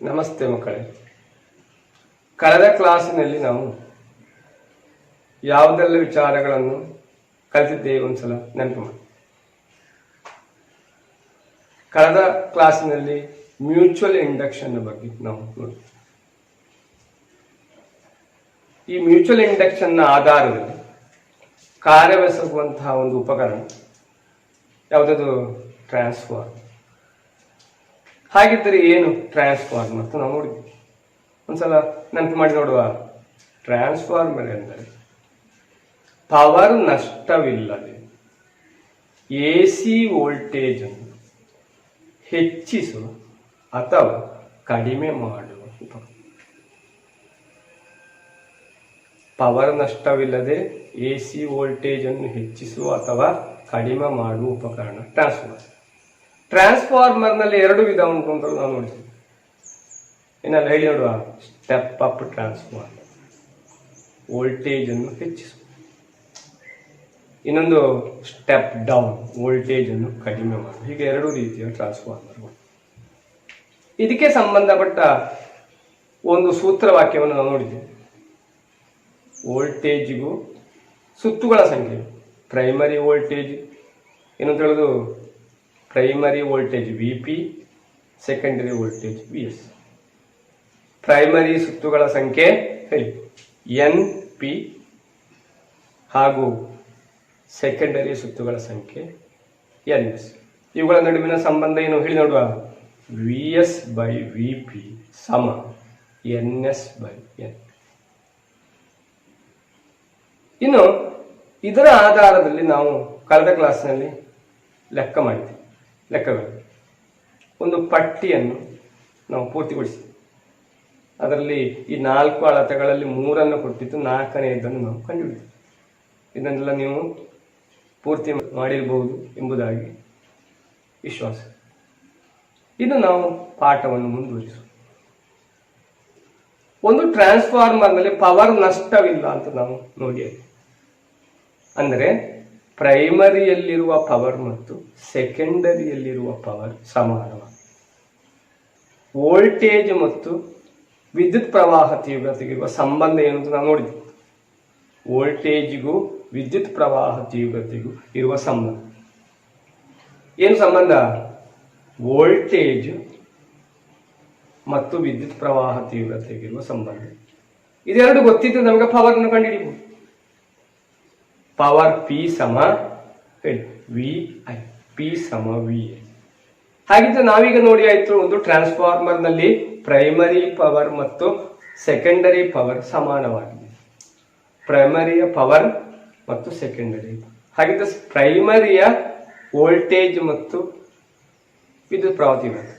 ನಮಸ್ತೆ ಮಕ್ಕಳೇ. ಕಳೆದ ಕ್ಲಾಸಿನಲ್ಲಿ ನಾವು ಯಾವುದೆಲ್ಲ ವಿಚಾರಗಳನ್ನು ಕಲಿತಿದ್ದೇವೆ ಒಂದ್ಸಲ ನೆನಪು ಮಾಡಿ. ಕಳೆದ ಕ್ಲಾಸಿನಲ್ಲಿ ಮ್ಯೂಚುವಲ್ ಇಂಡಕ್ಷನ್ ಬಗ್ಗೆ ನಾವು ನೋಡಿ. ಈ ಮ್ಯೂಚುವಲ್ ಇಂಡಕ್ಷನ್ನ ಆಧಾರದಲ್ಲಿ ಕಾರ್ಯವೆಸಗುವಂತಹ ಒಂದು ಉಪಕರಣ ಯಾವುದದು? ಟ್ರಾನ್ಸ್ಫಾರ್ಮರ್. ಹಾಗಿದ್ದರೆ ಏನು ಟ್ರಾನ್ಸ್ಫಾರ್ಮರ್ ಅಂತ ನಾವು ನೋಡಿದ್ವಿ. ಒಂದ್ಸಲ ನೆನಪು ಮಾಡಿ ನೋಡುವ. ಟ್ರಾನ್ಸ್ಫಾರ್ಮರ್ ಎಂದರೆ ಪವರ್ ನಷ್ಟವಿಲ್ಲದೆ AC ವೋಲ್ಟೇಜ್ ಅನ್ನು ಹೆಚ್ಚಿಸುವ ಅಥವಾ ಕಡಿಮೆ ಮಾಡುವ ಉಪಕರಣ. ಪವರ್ ನಷ್ಟವಿಲ್ಲದೆ AC ವೋಲ್ಟೇಜ್ ಅನ್ನು ಹೆಚ್ಚಿಸುವ ಅಥವಾ ಕಡಿಮೆ ಮಾಡುವ ಉಪಕರಣ ಟ್ರಾನ್ಸ್ಫಾರ್ಮರ್. ಟ್ರಾನ್ಸ್ಫಾರ್ಮರ್ನಲ್ಲಿ ಎರಡು ವಿಧ ಉಂಟು ಅಂತ ನಾವು ನೋಡ್ತೀವಿ. ಏನೆಲ್ಲ ಹೇಳಿ ನೋಡುವ. ಸ್ಟೆಪ್ ಅಪ್ ಟ್ರಾನ್ಸ್ಫಾರ್ಮರ್, ವೋಲ್ಟೇಜ್ ಅನ್ನು ಹೆಚ್ಚಿಸುವ. ಇನ್ನೊಂದು ಸ್ಟೆಪ್ ಡೌನ್, ವೋಲ್ಟೇಜ್ ಅನ್ನು ಕಡಿಮೆ ಮಾಡುವ. ಹೀಗೆ ಎರಡು ರೀತಿಯ ಟ್ರಾನ್ಸ್ಫಾರ್ಮರ್ಗಳು. ಇದಕ್ಕೆ ಸಂಬಂಧಪಟ್ಟ ಒಂದು ಸೂತ್ರವಾಕ್ಯವನ್ನು ನಾವು ನೋಡಿದ್ದೇವೆ. ವೋಲ್ಟೇಜಿಗೂ ಸುತ್ತುಗಳ ಸಂಖ್ಯೆ, ಪ್ರೈಮರಿ ವೋಲ್ಟೇಜ್ ಏನಂತ ಹೇಳೋದು? Primary voltage VP, secondary voltage VS. Primary ಸುತ್ತುಗಳ ಸಂಖ್ಯೆ ಹೇಳಿ NP ಹಾಗೂ ಸೆಕೆಂಡರಿ ಸುತ್ತುಗಳ ಸಂಖ್ಯೆ NS. ಇವುಗಳ ನಡುವಿನ ಸಂಬಂಧ ಏನು ಹೇಳಿ ನೋಡುವ. VS/VP ಸಮ NS/N. ಇನ್ನು ಇದರ ಆಧಾರದಲ್ಲಿ ನಾವು ಕಳೆದ ಕ್ಲಾಸ್ನಲ್ಲಿ ಲೆಕ್ಕ ಮಾಡಿದ್ವಿ. ಲೆಕ್ಕಗಳು ಒಂದು ಪಟ್ಟಿಯನ್ನು ನಾವು ಪೂರ್ತಿಗೊಳಿಸಿ ಅದರಲ್ಲಿ ಈ 4 ಅಳತೆಗಳಲ್ಲಿ 3 ಕೊಟ್ಟಿದ್ದು 4ನೇದನ್ನು ನಾವು ಕಂಡುಹಿಡಿದ್ವಿ. ಇದನ್ನೆಲ್ಲ ನೀವು ಪೂರ್ತಿ ಮಾಡಿರಬಹುದು ಎಂಬುದಾಗಿ ವಿಶ್ವಾಸ. ಇನ್ನು ನಾವು ಪಾಠವನ್ನು ಮುಂದುವರಿಸುವ. ಒಂದು ಟ್ರಾನ್ಸ್ಫಾರ್ಮರ್ನಲ್ಲಿ ಪವರ್ ನಷ್ಟವಿಲ್ಲ ಅಂತ ನಾವು ನೋಡಿ. ಅಂದರೆ ಪ್ರೈಮರಿಯಲ್ಲಿರುವ ಪವರ್ ಮತ್ತು ಸೆಕೆಂಡರಿಯಲ್ಲಿರುವ ಪವರ್ ಸಮಾನವಾಗಿ. ವೋಲ್ಟೇಜ್ ಮತ್ತು ವಿದ್ಯುತ್ ಪ್ರವಾಹ ತೀವ್ರತೆಗಿರುವ ಸಂಬಂಧ ಏನು ಅಂತ ನಾವು ನೋಡಿದ್ವಿ. ವೋಲ್ಟೇಜಿಗೂ ವಿದ್ಯುತ್ ಪ್ರವಾಹ ತೀವ್ರತೆಗೂ ಇರುವ ಸಂಬಂಧ ಏನು ಸಂಬಂಧ? ವೋಲ್ಟೇಜ್ ಮತ್ತು ವಿದ್ಯುತ್ ಪ್ರವಾಹ ತೀವ್ರತೆಗಿರುವ ಸಂಬಂಧ. ಇದೆರಡು ಗೊತ್ತಿದ್ದು ನಮಗೆ ಪವರ್ನ ಕಂಡುಹಿಡಿಯಬಹುದು. ಪವರ್ P ಸಮ VI, P ಸಮ VA. ಹಾಗಿದ್ರೆ ನಾವೀಗ ನೋಡಿ ಆಯ್ತು, ಒಂದು ಟ್ರಾನ್ಸ್ಫಾರ್ಮರ್ನಲ್ಲಿ ಪ್ರೈಮರಿ ಪವರ್ ಮತ್ತು ಸೆಕೆಂಡರಿ ಪವರ್ ಸಮಾನವಾಗಿದೆ. ಪ್ರೈಮರಿಯ ಪವರ್ ಮತ್ತು ಸೆಕೆಂಡರಿ. ಹಾಗಿದ್ರೆ ಪ್ರೈಮರಿಯ ವೋಲ್ಟೇಜ್ ಮತ್ತು ವಿದ್ಯುತ್ ಪ್ರವಾಹ ತೀವ್ರತೆ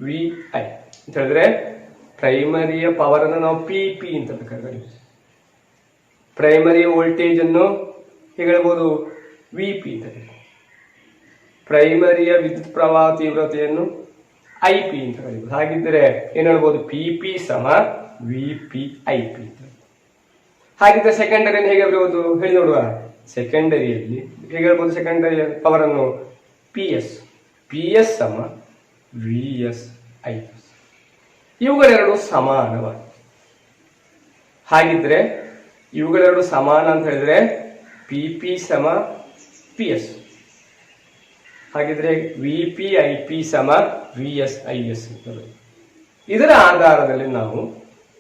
VI ಅಂತ ಹೇಳಿದ್ರೆ ಪ್ರೈಮರಿಯ ಪವರ್ ಅನ್ನು ನಾವು PP ಅಂತ ಕರೀತೀವಿ. ಪ್ರೈಮರಿ ವೋಲ್ಟೇಜ್ ಅನ್ನು ಹೇಗೆ ಹೇಳ್ಬೋದು? VP ಅಂತ ಕರೀತೀವಿ. ಪ್ರೈಮರಿಯ ವಿದ್ಯುತ್ ಪ್ರವಾಹ ತೀವ್ರತೆಯನ್ನು IP ಅಂತ ಕರೀಬೋದು. ಹಾಗಿದ್ದರೆ ಏನು ಹೇಳ್ಬೋದು? PP ಸಮ VP/IP ಅಂತ. ಹಾಗಿದ್ದರೆ ಸೆಕೆಂಡರಿಯನ್ನು ಹೇಗೆ ಬರೆಯುವುದು ಹೇಳಿ ನೋಡುವ. ಸೆಕೆಂಡರಿಯಲ್ಲಿ ಹೇಗೆ ಹೇಳ್ಬೋದು? ಸೆಕೆಂಡರಿ ಪವರ್ ಅನ್ನು PS ಸಮ VS/IP. ಇವುಗಳೆರಡು ಸಮಾನವಾಗಿ. ಹಾಗಿದ್ರೆ ಇವುಗಳೆರಡು ಸಮಾನ ಅಂತ ಹೇಳಿದ್ರೆ PP ಸಮ PS. ಹಾಗಿದ್ರೆ VP/IP ಸಮ VS/IS. ಇದರ ಆಧಾರದಲ್ಲಿ ನಾವು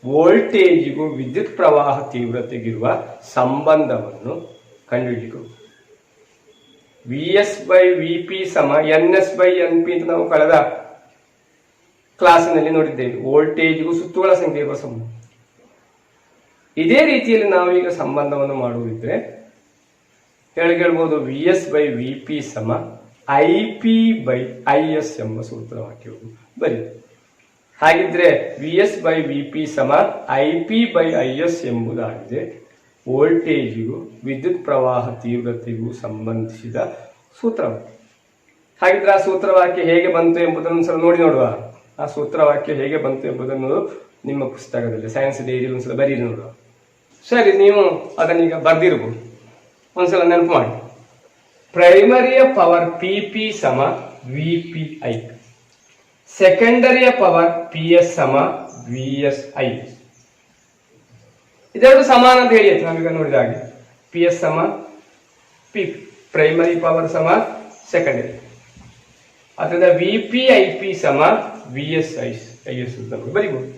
ವೋಲ್ಟೇಜಿಗೂ ವಿದ್ಯುತ್ ಪ್ರವಾಹ ತೀವ್ರತೆಗಿರುವ ಸಂಬಂಧವನ್ನು ಕಂಡುಹಿಡಿಯಬೇಕು. VS/VP ಸಮ NS/NP ಅಂತ ನಾವು ಕಳೆದ ಕ್ಲಾಸಿನಲ್ಲಿ ನೋಡಿದ್ದೇವೆ. ವೋಲ್ಟೇಜ್ಗೂ ಸುತ್ತುಗಳ ಸಂಖ್ಯೆ ಇರುವ ಸಂಬಂಧ. ಇದೇ ರೀತಿಯಲ್ಲಿ ನಾವೀಗ ಸಂಬಂಧವನ್ನು ಮಾಡುವುದಿದ್ರೆ ಹೇಳ್ಬೋದು VS/VP ಸಮ IP/IS ಎಂಬ ಸೂತ್ರವಾಕ್ಯವು ಬರೀ. ಹಾಗಿದ್ರೆ VS/VP ಸಮ IP/IS ಎಂಬುದಾಗಿದೆ ವೋಲ್ಟೇಜಿಗೂ ವಿದ್ಯುತ್ ಪ್ರವಾಹ ತೀವ್ರತೆಗೂ ಸಂಬಂಧಿಸಿದ ಸೂತ್ರವಾಕ್ಯ. ಹಾಗಿದ್ರೆ ಆ ಸೂತ್ರವಾಕ್ಯ ಹೇಗೆ ಬಂತು ಎಂಬುದನ್ನು ಸಲ ನೋಡುವ. ಆ ಸೂತ್ರವಾಕ್ಯ ಹೇಗೆ ಬಂತು ಎಂಬುದನ್ನು ನಿಮ್ಮ ಪುಸ್ತಕದಲ್ಲಿ ಸೈನ್ಸ್ ಡೈರಿ ಒಂದ್ಸಲ ಬರೀರಿ ನೋಡುವ. ಸರಿ, ನೀವು ಅದನ್ನೀಗ ಬರ್ದಿರ್ಬೋದು, ಒಂದ್ಸಲ ನೆನಪು ಮಾಡಿ. ಪ್ರೈಮರಿಯ ಪವರ್ PP ಸಮ VPI, ಸೆಕೆಂಡರಿಯ ಪವರ್ PS ಸಮ VSIS. ಇದೆರಡು ಸಮಾನ ಅಂತ ಹೇಳಿ ನಾವೀಗ ನೋಡಿದ ಹಾಗೆ. PS ಸಮ PP, ಪ್ರೈಮರಿ ಪವರ್ ಸಮ ಸೆಕೆಂಡರಿ. ಅದರಿಂದ VPIP ಸಮ VSIS ಬರಿಬಹುದು.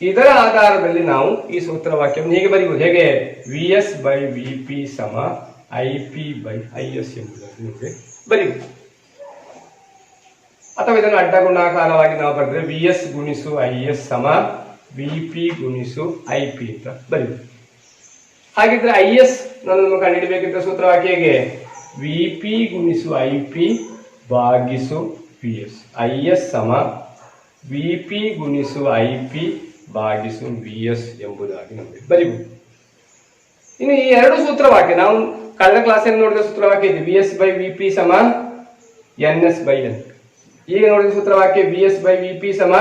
ಇದರ ಆಧಾರದಲ್ಲಿ ನಾವು ಈ ಸೂತ್ರವಾಕ್ಯವನ್ನು ಹೇಗೆ ಬರಿಬಹುದು? ಹೇಗೆ? VS/VP ಸಮ IP/IS ಎಂಬುದನ್ನು ಬರಿಬಹುದು. ಅಥವಾ ಇದನ್ನು ಅಡ್ಡ ಗುಣಾಕಾರವಾಗಿ ನಾವು ಬರೆದ್ರೆ VS ಗುಣಿಸು IS ಸಮ VP ಗುಣಿಸು IP ಅಂತ ಬರಿಬಹುದು. ಹಾಗಿದ್ರೆ IS ನಾನು ಕಂಡುಹಿಡಬೇಕಿದ್ದ ಸೂತ್ರವಾಕ್ಯ ಹೇಗೆ? VP ಗುಣಿಸು IP ಭಾಗಿಸು PS. IS ಸಮ VP ಗುಣಿಸು IP ಭಾಗಿಸು VS ಎಂಬುದಾಗಿ ನಮಗೆ ಬರಿಬಹುದು. ಇನ್ನು ಈ ಎರಡು ಸೂತ್ರವಾಕ್ಯ ನಾವು ಕಳೆದ ಕ್ಲಾಸಲ್ಲಿ ನೋಡಿದ ಸೂತ್ರವಾಕ್ಯ ಇದೆ. VS/VP ಸಮ NS/NP. ಈಗ ನೋಡಿದ ಸೂತ್ರವಾಕ್ಯ VS/VP ಸಮ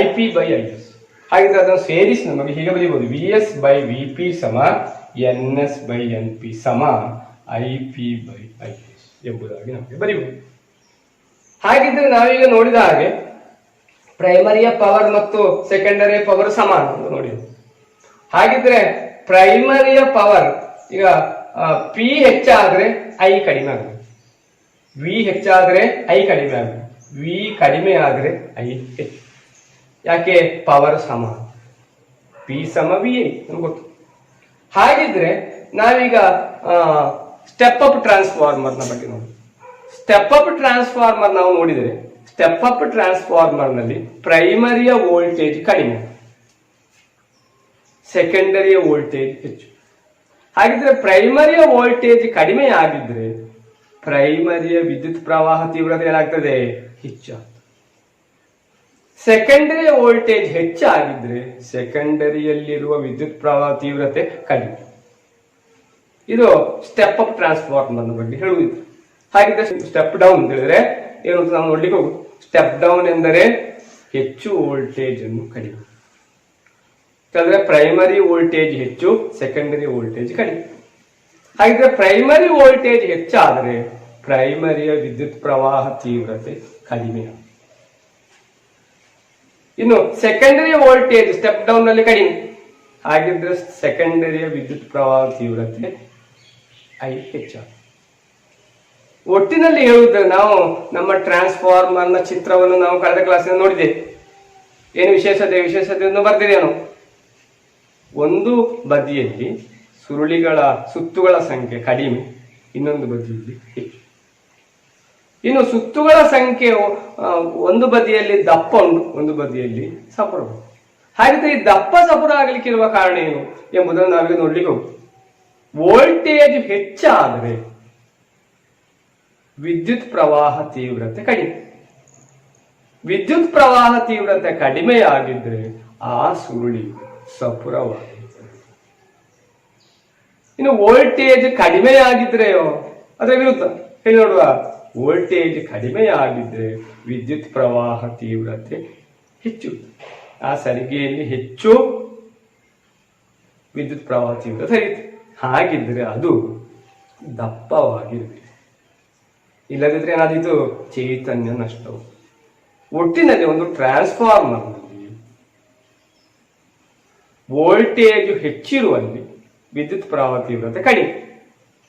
IP/IS. ಹಾಗಿದ್ರೆ ಅದನ್ನು ಸೇರಿಸಿ ನಮಗೆ ಹೀಗೆ ಬರೀಬಹುದು. VS/VP ಸಮ NS/NP ಸಮ IP/IS ಎಂಬುದಾಗಿ ನಮಗೆ ಬರೀಬಹುದು. ಹಾಗಿದ್ರೆ ನಾವೀಗ ನೋಡಿದ ಹಾಗೆ ಪ್ರೈಮರಿಯ ಪವರ್ ಮತ್ತು ಸೆಕೆಂಡರಿಯ ಪವರ್ ಸಮಾನ ಅಂತ ನೋಡಿದ್ವಿ. ಹಾಗಿದ್ರೆ ಪ್ರೈಮರಿಯ ಪವರ್ ಈಗ P ಹೆಚ್ಚಾದ್ರೆ I ಕಡಿಮೆ ಆಗುತ್ತೆ, V ಹೆಚ್ಚಾದ್ರೆ I ಕಡಿಮೆ ಆಗುತ್ತೆ, V ಕಡಿಮೆ ಆದ್ರೆ I ಹೆಚ್ಚು. ಯಾಕೆ? ಪವರ್ ಸಮಾನ. P ಸಮ VI ನಮ್ಗೆ ಗೊತ್ತು. ಹಾಗಿದ್ರೆ ನಾವೀಗ ಸ್ಟೆಪ್ ಅಪ್ ಟ್ರಾನ್ಸ್ಫಾರ್ಮರ್ನ ಬಗ್ಗೆ ನೋಡಿ. ಸ್ಟೆಪ್ ಅಪ್ ಟ್ರಾನ್ಸ್ಫಾರ್ಮರ್ ನಾವು ನೋಡಿದರೆ ಸ್ಟೆಪ್ ಅಪ್ ಟ್ರಾನ್ಸ್ಫಾರ್ಮರ್ ನಲ್ಲಿ ಪ್ರೈಮರಿಯ ವೋಲ್ಟೇಜ್ ಕಡಿಮೆ, ಸೆಕೆಂಡರಿಯ ವೋಲ್ಟೇಜ್ ಹೆಚ್ಚು. ಹಾಗಿದ್ರೆ ಪ್ರೈಮರಿಯ ವೋಲ್ಟೇಜ್ ಕಡಿಮೆ ಆಗಿದ್ರೆ ಪ್ರೈಮರಿಯ ವಿದ್ಯುತ್ ಪ್ರವಾಹ ತೀವ್ರತೆ ಏನಾಗ್ತದೆ? ಹೆಚ್ಚಾಗ್ತದೆ. ಸೆಕೆಂಡರಿಯ ವೋಲ್ಟೇಜ್ ಹೆಚ್ಚಾಗಿದ್ರೆ ಸೆಕೆಂಡರಿಯಲ್ಲಿರುವ ವಿದ್ಯುತ್ ಪ್ರವಾಹ ತೀವ್ರತೆ ಕಡಿಮೆ. ಇದು ಸ್ಟೆಪ್ ಅಪ್ ಟ್ರಾನ್ಸ್ಫಾರ್ಮರ್ ಬಗ್ಗೆ ಹೇಳುವುದು. ಹಾಗಿದ್ರೆ ಸ್ಟೆಪ್ ಡೌನ್ ಹೇಳಿದ್ರೆ ಏನು ಅಂತ ನಾವು ನೋಡ್ಲಿಕ್ಕೆ ಹೋಗುದು. ಸ್ಟೆಪ್ ಡೌನ್ ಎಂದರೆ ಹೆಚ್ಚು ವೋಲ್ಟೇಜ್ ಅನ್ನು ಕಡಿಮೆ. ಯಾಕಂದ್ರೆ ಪ್ರೈಮರಿ ವೋಲ್ಟೇಜ್ ಹೆಚ್ಚು, ಸೆಕೆಂಡರಿ ವೋಲ್ಟೇಜ್ ಕಡಿಮೆ. ಹಾಗಿದ್ರೆ ಪ್ರೈಮರಿ ವೋಲ್ಟೇಜ್ ಹೆಚ್ಚಾದರೆ ಪ್ರೈಮರಿಯ ವಿದ್ಯುತ್ ಪ್ರವಾಹ ತೀವ್ರತೆ ಕಡಿಮೆ. ಇನ್ನು ಸೆಕೆಂಡರಿ ವೋಲ್ಟೇಜ್ ಸ್ಟೆಪ್ ಡೌನ್ ನಲ್ಲಿ ಕಡಿಮೆ. ಹಾಗಿದ್ರೆ ಸೆಕೆಂಡರಿಯ ವಿದ್ಯುತ್ ಪ್ರವಾಹ ತೀವ್ರತೆ I ಹೆಚ್ಚಾಗುತ್ತೆ. ಒಟ್ಟಿನಲ್ಲಿ ಹೇಳುವುದ್ರೆ ನಾವು ನಮ್ಮ ಟ್ರಾನ್ಸ್ಫಾರ್ಮರ್ನ ಚಿತ್ರವನ್ನು ನಾವು ಕಳೆದ ಕ್ಲಾಸಿನಲ್ಲಿ ನೋಡಿದ್ದೇವೆ. ಏನು ವಿಶೇಷತೆಯನ್ನು ಬರ್ದಿದ್ದೇನು? ಒಂದು ಬದಿಯಲ್ಲಿ ಸುತ್ತುಗಳ ಸಂಖ್ಯೆ ಕಡಿಮೆ, ಇನ್ನೊಂದು ಬದಿಯಲ್ಲಿ ಹೆಚ್ಚು. ಇನ್ನು ಸುತ್ತುಗಳ ಸಂಖ್ಯೆ ಒಂದು ಬದಿಯಲ್ಲಿ ದಪ್ಪ ಉಂಟು, ಒಂದು ಬದಿಯಲ್ಲಿ ಸಪುರ ಉಂಟು. ಹಾಗಿದ್ರೆ ಈ ದಪ್ಪ ಸಪುರ ಆಗಲಿಕ್ಕೆ ಇರುವ ಕಾರಣ ಏನು ಎಂಬುದನ್ನು ನಾವೀಗ ನೋಡ್ಲಿಕ್ಕೆ ಹೋಗ್ತೀವಿ. ವೋಲ್ಟೇಜ್ ಹೆಚ್ಚಾದರೆ ವಿದ್ಯುತ್ ಪ್ರವಾಹ ತೀವ್ರತೆ ಕಡಿಮೆ. ವಿದ್ಯುತ್ ಪ್ರವಾಹ ತೀವ್ರತೆ ಕಡಿಮೆಯಾಗಿದ್ರೆ ಆ ಸುರುಳಿ ಸಪುರವಾಗಿರುತ್ತದೆ. ಇನ್ನು ವೋಲ್ಟೇಜ್ ಕಡಿಮೆಯಾಗಿದ್ರೆಯೋ ಅದರ ವಿರುದ್ಧ ಹೇಳಿ ನೋಡುವ. ವೋಲ್ಟೇಜ್ ಕಡಿಮೆಯಾಗಿದ್ರೆ ವಿದ್ಯುತ್ ಪ್ರವಾಹ ತೀವ್ರತೆ ಹೆಚ್ಚು. ಆ ಸರಿಗೆಯಲ್ಲಿ ಹೆಚ್ಚು ವಿದ್ಯುತ್ ಪ್ರವಾಹ ತೀವ್ರತೆ ಹರಿಯುತ್ತೆ. ಹಾಗಿದ್ರೆ ಅದು ದಪ್ಪವಾಗಿರಬೇಕು. ಇಲ್ಲದಿದ್ರೆ ಏನಾದೀತು? ಚೈತನ್ಯ ನಷ್ಟವು. ಒಟ್ಟಿನಲ್ಲಿ ಒಂದು ಟ್ರಾನ್ಸ್ಫಾರ್ಮರ್ನಲ್ಲಿ ವೋಲ್ಟೇಜ್ ಹೆಚ್ಚಿರುವಲ್ಲಿ ವಿದ್ಯುತ್ ಪ್ರವಾಹ ತೀವ್ರತೆ ಕಡಿಮೆ,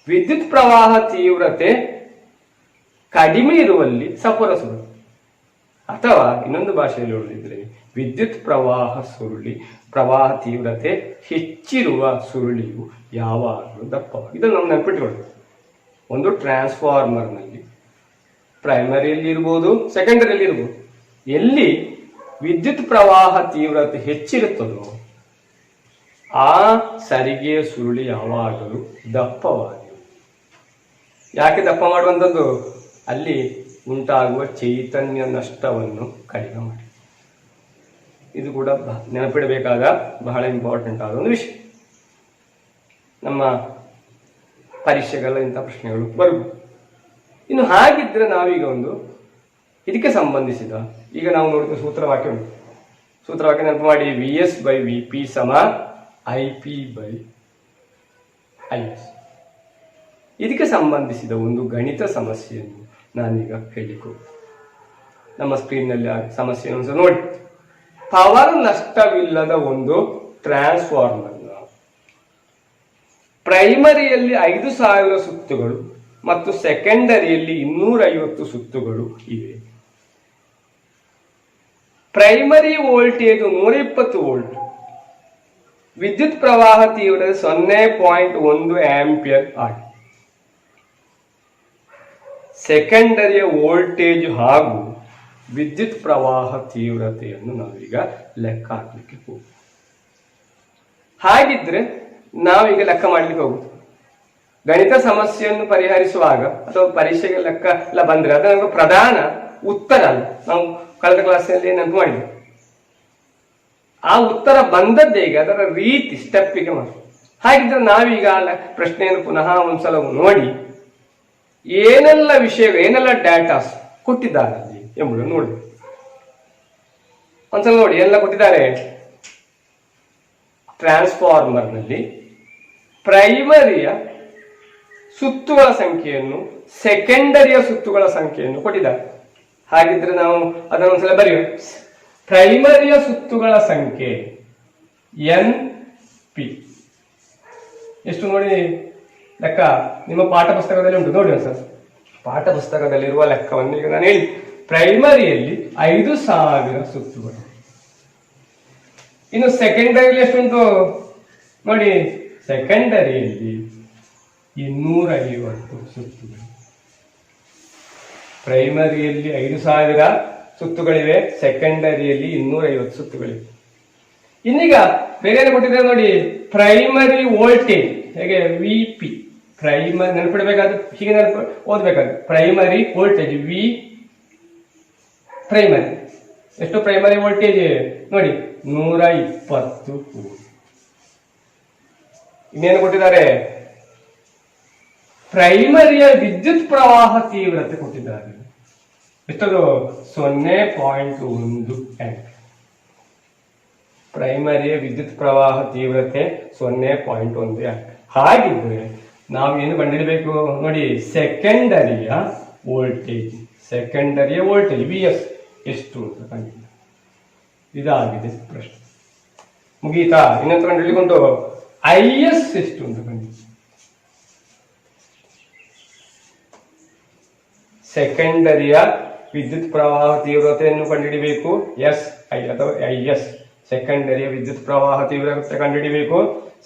ವಿದ್ಯುತ್ ಪ್ರವಾಹ ತೀವ್ರತೆ ಕಡಿಮೆ ಇರುವಲ್ಲಿ ಸಪುರ ಸುರುಳಿ. ಅಥವಾ ಇನ್ನೊಂದು ಭಾಷೆಯಲ್ಲಿ ನೋಡಿದ್ರೆ ವಿದ್ಯುತ್ ಪ್ರವಾಹ ಸುರುಳಿ ಪ್ರವಾಹ ತೀವ್ರತೆ ಹೆಚ್ಚಿರುವ ಸುರುಳಿಯು ಯಾವಾಗಲೂ ದಪ್ಪವಾಗಿ. ಇದನ್ನು ನಾವು ನೆನಪಿಟ್ಕೊಳ್ಬೇಕು. ಒಂದು ಟ್ರಾನ್ಸ್ಫಾರ್ಮರ್ನಲ್ಲಿ ಪ್ರೈಮರಿಯಲ್ಲಿ ಇರ್ಬೋದು, ಸೆಕೆಂಡರಿಯಲ್ಲಿ ಇರ್ಬೋದು, ಎಲ್ಲಿ ವಿದ್ಯುತ್ ಪ್ರವಾಹ ತೀವ್ರತೆ ಹೆಚ್ಚಿರುತ್ತದೋ ಆ ಸರಿಗೆಯ ಸುರುಳಿ ಯಾವಾಗಲೂ ದಪ್ಪವಾಗಿ. ಯಾಕೆ ದಪ್ಪ ಮಾಡುವಂಥದ್ದು? ಅಲ್ಲಿ ಉಂಟಾಗುವ ಚೈತನ್ಯ ನಷ್ಟವನ್ನು ಕಡಿಮೆ ಮಾಡಿ. ಇದು ಕೂಡ ನೆನಪಿಡಬೇಕಾದ ಬಹಳ ಇಂಪಾರ್ಟೆಂಟ್ ಆದ ಒಂದು ವಿಷಯ. ನಮ್ಮ ಪರೀಕ್ಷೆಗಳ ಇಂಥ ಪ್ರಶ್ನೆಗಳು ಬರ್ಬೋದು. ಇನ್ನು ಹಾಗಿದ್ರೆ ನಾವೀಗ ಒಂದು ಇದಕ್ಕೆ ಸಂಬಂಧಿಸಿದ ಈಗ ನಾವು ನೋಡಿದ ಸೂತ್ರವಾಕ್ಯ ಉಂಟು. ಸೂತ್ರವಾಕ್ಯ ನೆನಪು ಮಾಡಿ, VS/VP IP/IS. ಇದಕ್ಕೆ ಸಂಬಂಧಿಸಿದ ಒಂದು ಗಣಿತ ಸಮಸ್ಯೆಯನ್ನು ನಾನೀಗ ಹೇಳಿಕೊ. ನಮ್ಮ ಸ್ಕ್ರೀನ್ನಲ್ಲಿ ಆ ಸಮಸ್ಯೆಯನ್ನು ಸಹ ನೋಡಿ. ಪವರ್ ನಷ್ಟವಿಲ್ಲದ ಒಂದು ಟ್ರಾನ್ಸ್ಫಾರ್ಮರ್ನ ಪ್ರೈಮರಿಯಲ್ಲಿ 5000 ಸುತ್ತುಗಳು ಮತ್ತು ಸೆಕೆಂಡರಿಯಲ್ಲಿ 250 ಸುತ್ತುಗಳು ಇವೆ. ಪ್ರೈಮರಿ ವೋಲ್ಟೇಜ್ 120 ವೋಲ್ಟ್, ವಿದ್ಯುತ್ ಪ್ರವಾಹ ತೀವ್ರತೆ 0.1 ಆಂಪಿಯರ್ ಆಗಿದೆ. ಸೆಕೆಂಡರಿಯ ವೋಲ್ಟೇಜ್ ಹಾಗೂ ವಿದ್ಯುತ್ ಪ್ರವಾಹ ತೀವ್ರತೆಯನ್ನು ನಾವೀಗ ಲೆಕ್ಕ ಹಾಕಲಿಕ್ಕೆ ಹೋಗುದು. ಹಾಗಿದ್ರೆ ನಾವೀಗ ಲೆಕ್ಕ ಮಾಡ್ಲಿಕ್ಕೆ ಹೋಗುದು. ಗಣಿತ ಸಮಸ್ಯೆಯನ್ನು ಪರಿಹರಿಸುವಾಗ ಅಥವಾ ಪರೀಕ್ಷೆಗೆ ಲೆಕ್ಕ ಎಲ್ಲ ಬಂದ್ರೆ ಅದು ನಮಗೆ ಪ್ರಧಾನ ಉತ್ತರ ಅಲ್ಲ. ನಾವು ಕಳೆದ ಕ್ಲಾಸಲ್ಲಿ ನೆನಪು ಮಾಡಿದ್ವಿ. ಆ ಉತ್ತರ ಬಂದದ್ದು ಹೇಗೆ, ಅದರ ರೀತಿ ಸ್ಟೆಪ್ಪಿಗೆ ಮಾಡಿ. ಹಾಗಿದ್ರೆ ನಾವೀಗ ಪ್ರಶ್ನೆಯನ್ನು ಪುನಃ ಒಂದ್ಸಲ ನೋಡಿ ಏನೆಲ್ಲ ವಿಷಯ, ಏನೆಲ್ಲ ಡಾಟಾಸ್ ಕೊಟ್ಟಿದ್ದಾರೆ ಎಂಬುದನ್ನು ನೋಡಿ. ಒಂದ್ಸಲ ನೋಡಿ ಎಲ್ಲ ಕೊಟ್ಟಿದ್ದಾರೆ. ಟ್ರಾನ್ಸ್ಫಾರ್ಮರ್ನಲ್ಲಿ ಪ್ರೈಮರಿಯ ಸುತ್ತುಗಳ ಸಂಖ್ಯೆಯನ್ನು, ಸೆಕೆಂಡರಿಯ ಸುತ್ತುಗಳ ಸಂಖ್ಯೆಯನ್ನು ಕೊಟ್ಟಿದ್ದಾರೆ. ಹಾಗಿದ್ರೆ ನಾವು ಅದನ್ನು ಒಂದ್ಸಲ ಬರೆಯುವ. ಪ್ರೈಮರಿಯ ಸುತ್ತುಗಳ ಸಂಖ್ಯೆ NP ಎಷ್ಟು ನೋಡಿ ಲೆಕ್ಕ. ನಿಮ್ಮ ಪಾಠ ಪುಸ್ತಕದಲ್ಲಿ ಉಂಟು, ನೋಡಿ ಒಂದ್ಸಲ. ಪಾಠ ಪುಸ್ತಕದಲ್ಲಿರುವ ಲೆಕ್ಕವನ್ನು ಈಗ ನಾನು ಹೇಳಿ. ಪ್ರೈಮರಿಯಲ್ಲಿ 5000 ಸುತ್ತುಗಳು. ಇನ್ನು ಸೆಕೆಂಡರಿಯಲ್ಲಿ ಎಷ್ಟುಂಟು ನೋಡಿ. ಸೆಕೆಂಡರಿಯಲ್ಲಿ 250 ಸುತ್ತುಗಳು. ಪ್ರೈಮರಿಯಲ್ಲಿ 5000 ಸುತ್ತುಗಳಿವೆ, ಸೆಕೆಂಡರಿಯಲ್ಲಿ 250 ಸುತ್ತುಗಳಿವೆ. ಇನ್ನೀಗ ಬೇರೆ ಕೊಟ್ಟಿದ್ದಾರೆ ನೋಡಿ. ಪ್ರೈಮರಿ ವೋಲ್ಟೇಜ್ ಹೇಗೆ VP, ಪ್ರೈಮರಿ ನೆನಪಿಡಬೇಕಾದ್ರೆ ಹೀಗೆ ಓದ್ಬೇಕಾದ್ರೆ ಪ್ರೈಮರಿ ವೋಲ್ಟೇಜ್ V ಪ್ರೈಮರಿ ಎಷ್ಟು? ಪ್ರೈಮರಿ ವೋಲ್ಟೇಜ್ ನೋಡಿ 120 ವೋಲ್ಟ್. ಇನ್ನೇನು ಕೊಟ್ಟಿದ್ದಾರೆ? ಪ್ರೈಮರಿಯ ವಿದ್ಯುತ್ ಪ್ರವಾಹ ತೀವ್ರತೆ ಕೊಟ್ಟಿದ್ದಾರೆ. ಎಷ್ಟದು? 0.1 ಆಂಪಿಯರ್. ಪ್ರೈಮರಿಯ ವಿದ್ಯುತ್ ಪ್ರವಾಹ ತೀವ್ರತೆ 0.1 ಆಂಪಿಯರ್. ಹಾಗಿದ್ರೆ ನಾವು ಏನು ಕಂಡುಹಿಡಬೇಕು ನೋಡಿ. ಸೆಕೆಂಡರಿಯ ವೋಲ್ಟೇಜ್, ಸೆಕೆಂಡರಿಯ ವೋಲ್ಟೇಜ್ VS ಎಷ್ಟು ಅಂತ ಕಂಡುಹಿಡಿದ. ಇದಾಗಿದೆ ಪ್ರಶ್ನೆ. ಮುಗೀತಾ? ಇನ್ನೊಂದು ಕಂಡುಹಿಡಿಕೊಂಡು IS ಎಷ್ಟು ಅಂತ ಕಂಡುಹಿಡಿದ. ಸೆಕೆಂಡರಿಯ ವಿದ್ಯುತ್ ಪ್ರವಾಹ ತೀವ್ರತೆಯನ್ನು ಕಂಡುಹಿಡಿಬೇಕು. SI ಅಥವಾ IS, ಸೆಕೆಂಡರಿಯ ವಿದ್ಯುತ್ ಪ್ರವಾಹ ತೀವ್ರತೆ ಕಂಡುಹಿಡಿಬೇಕು.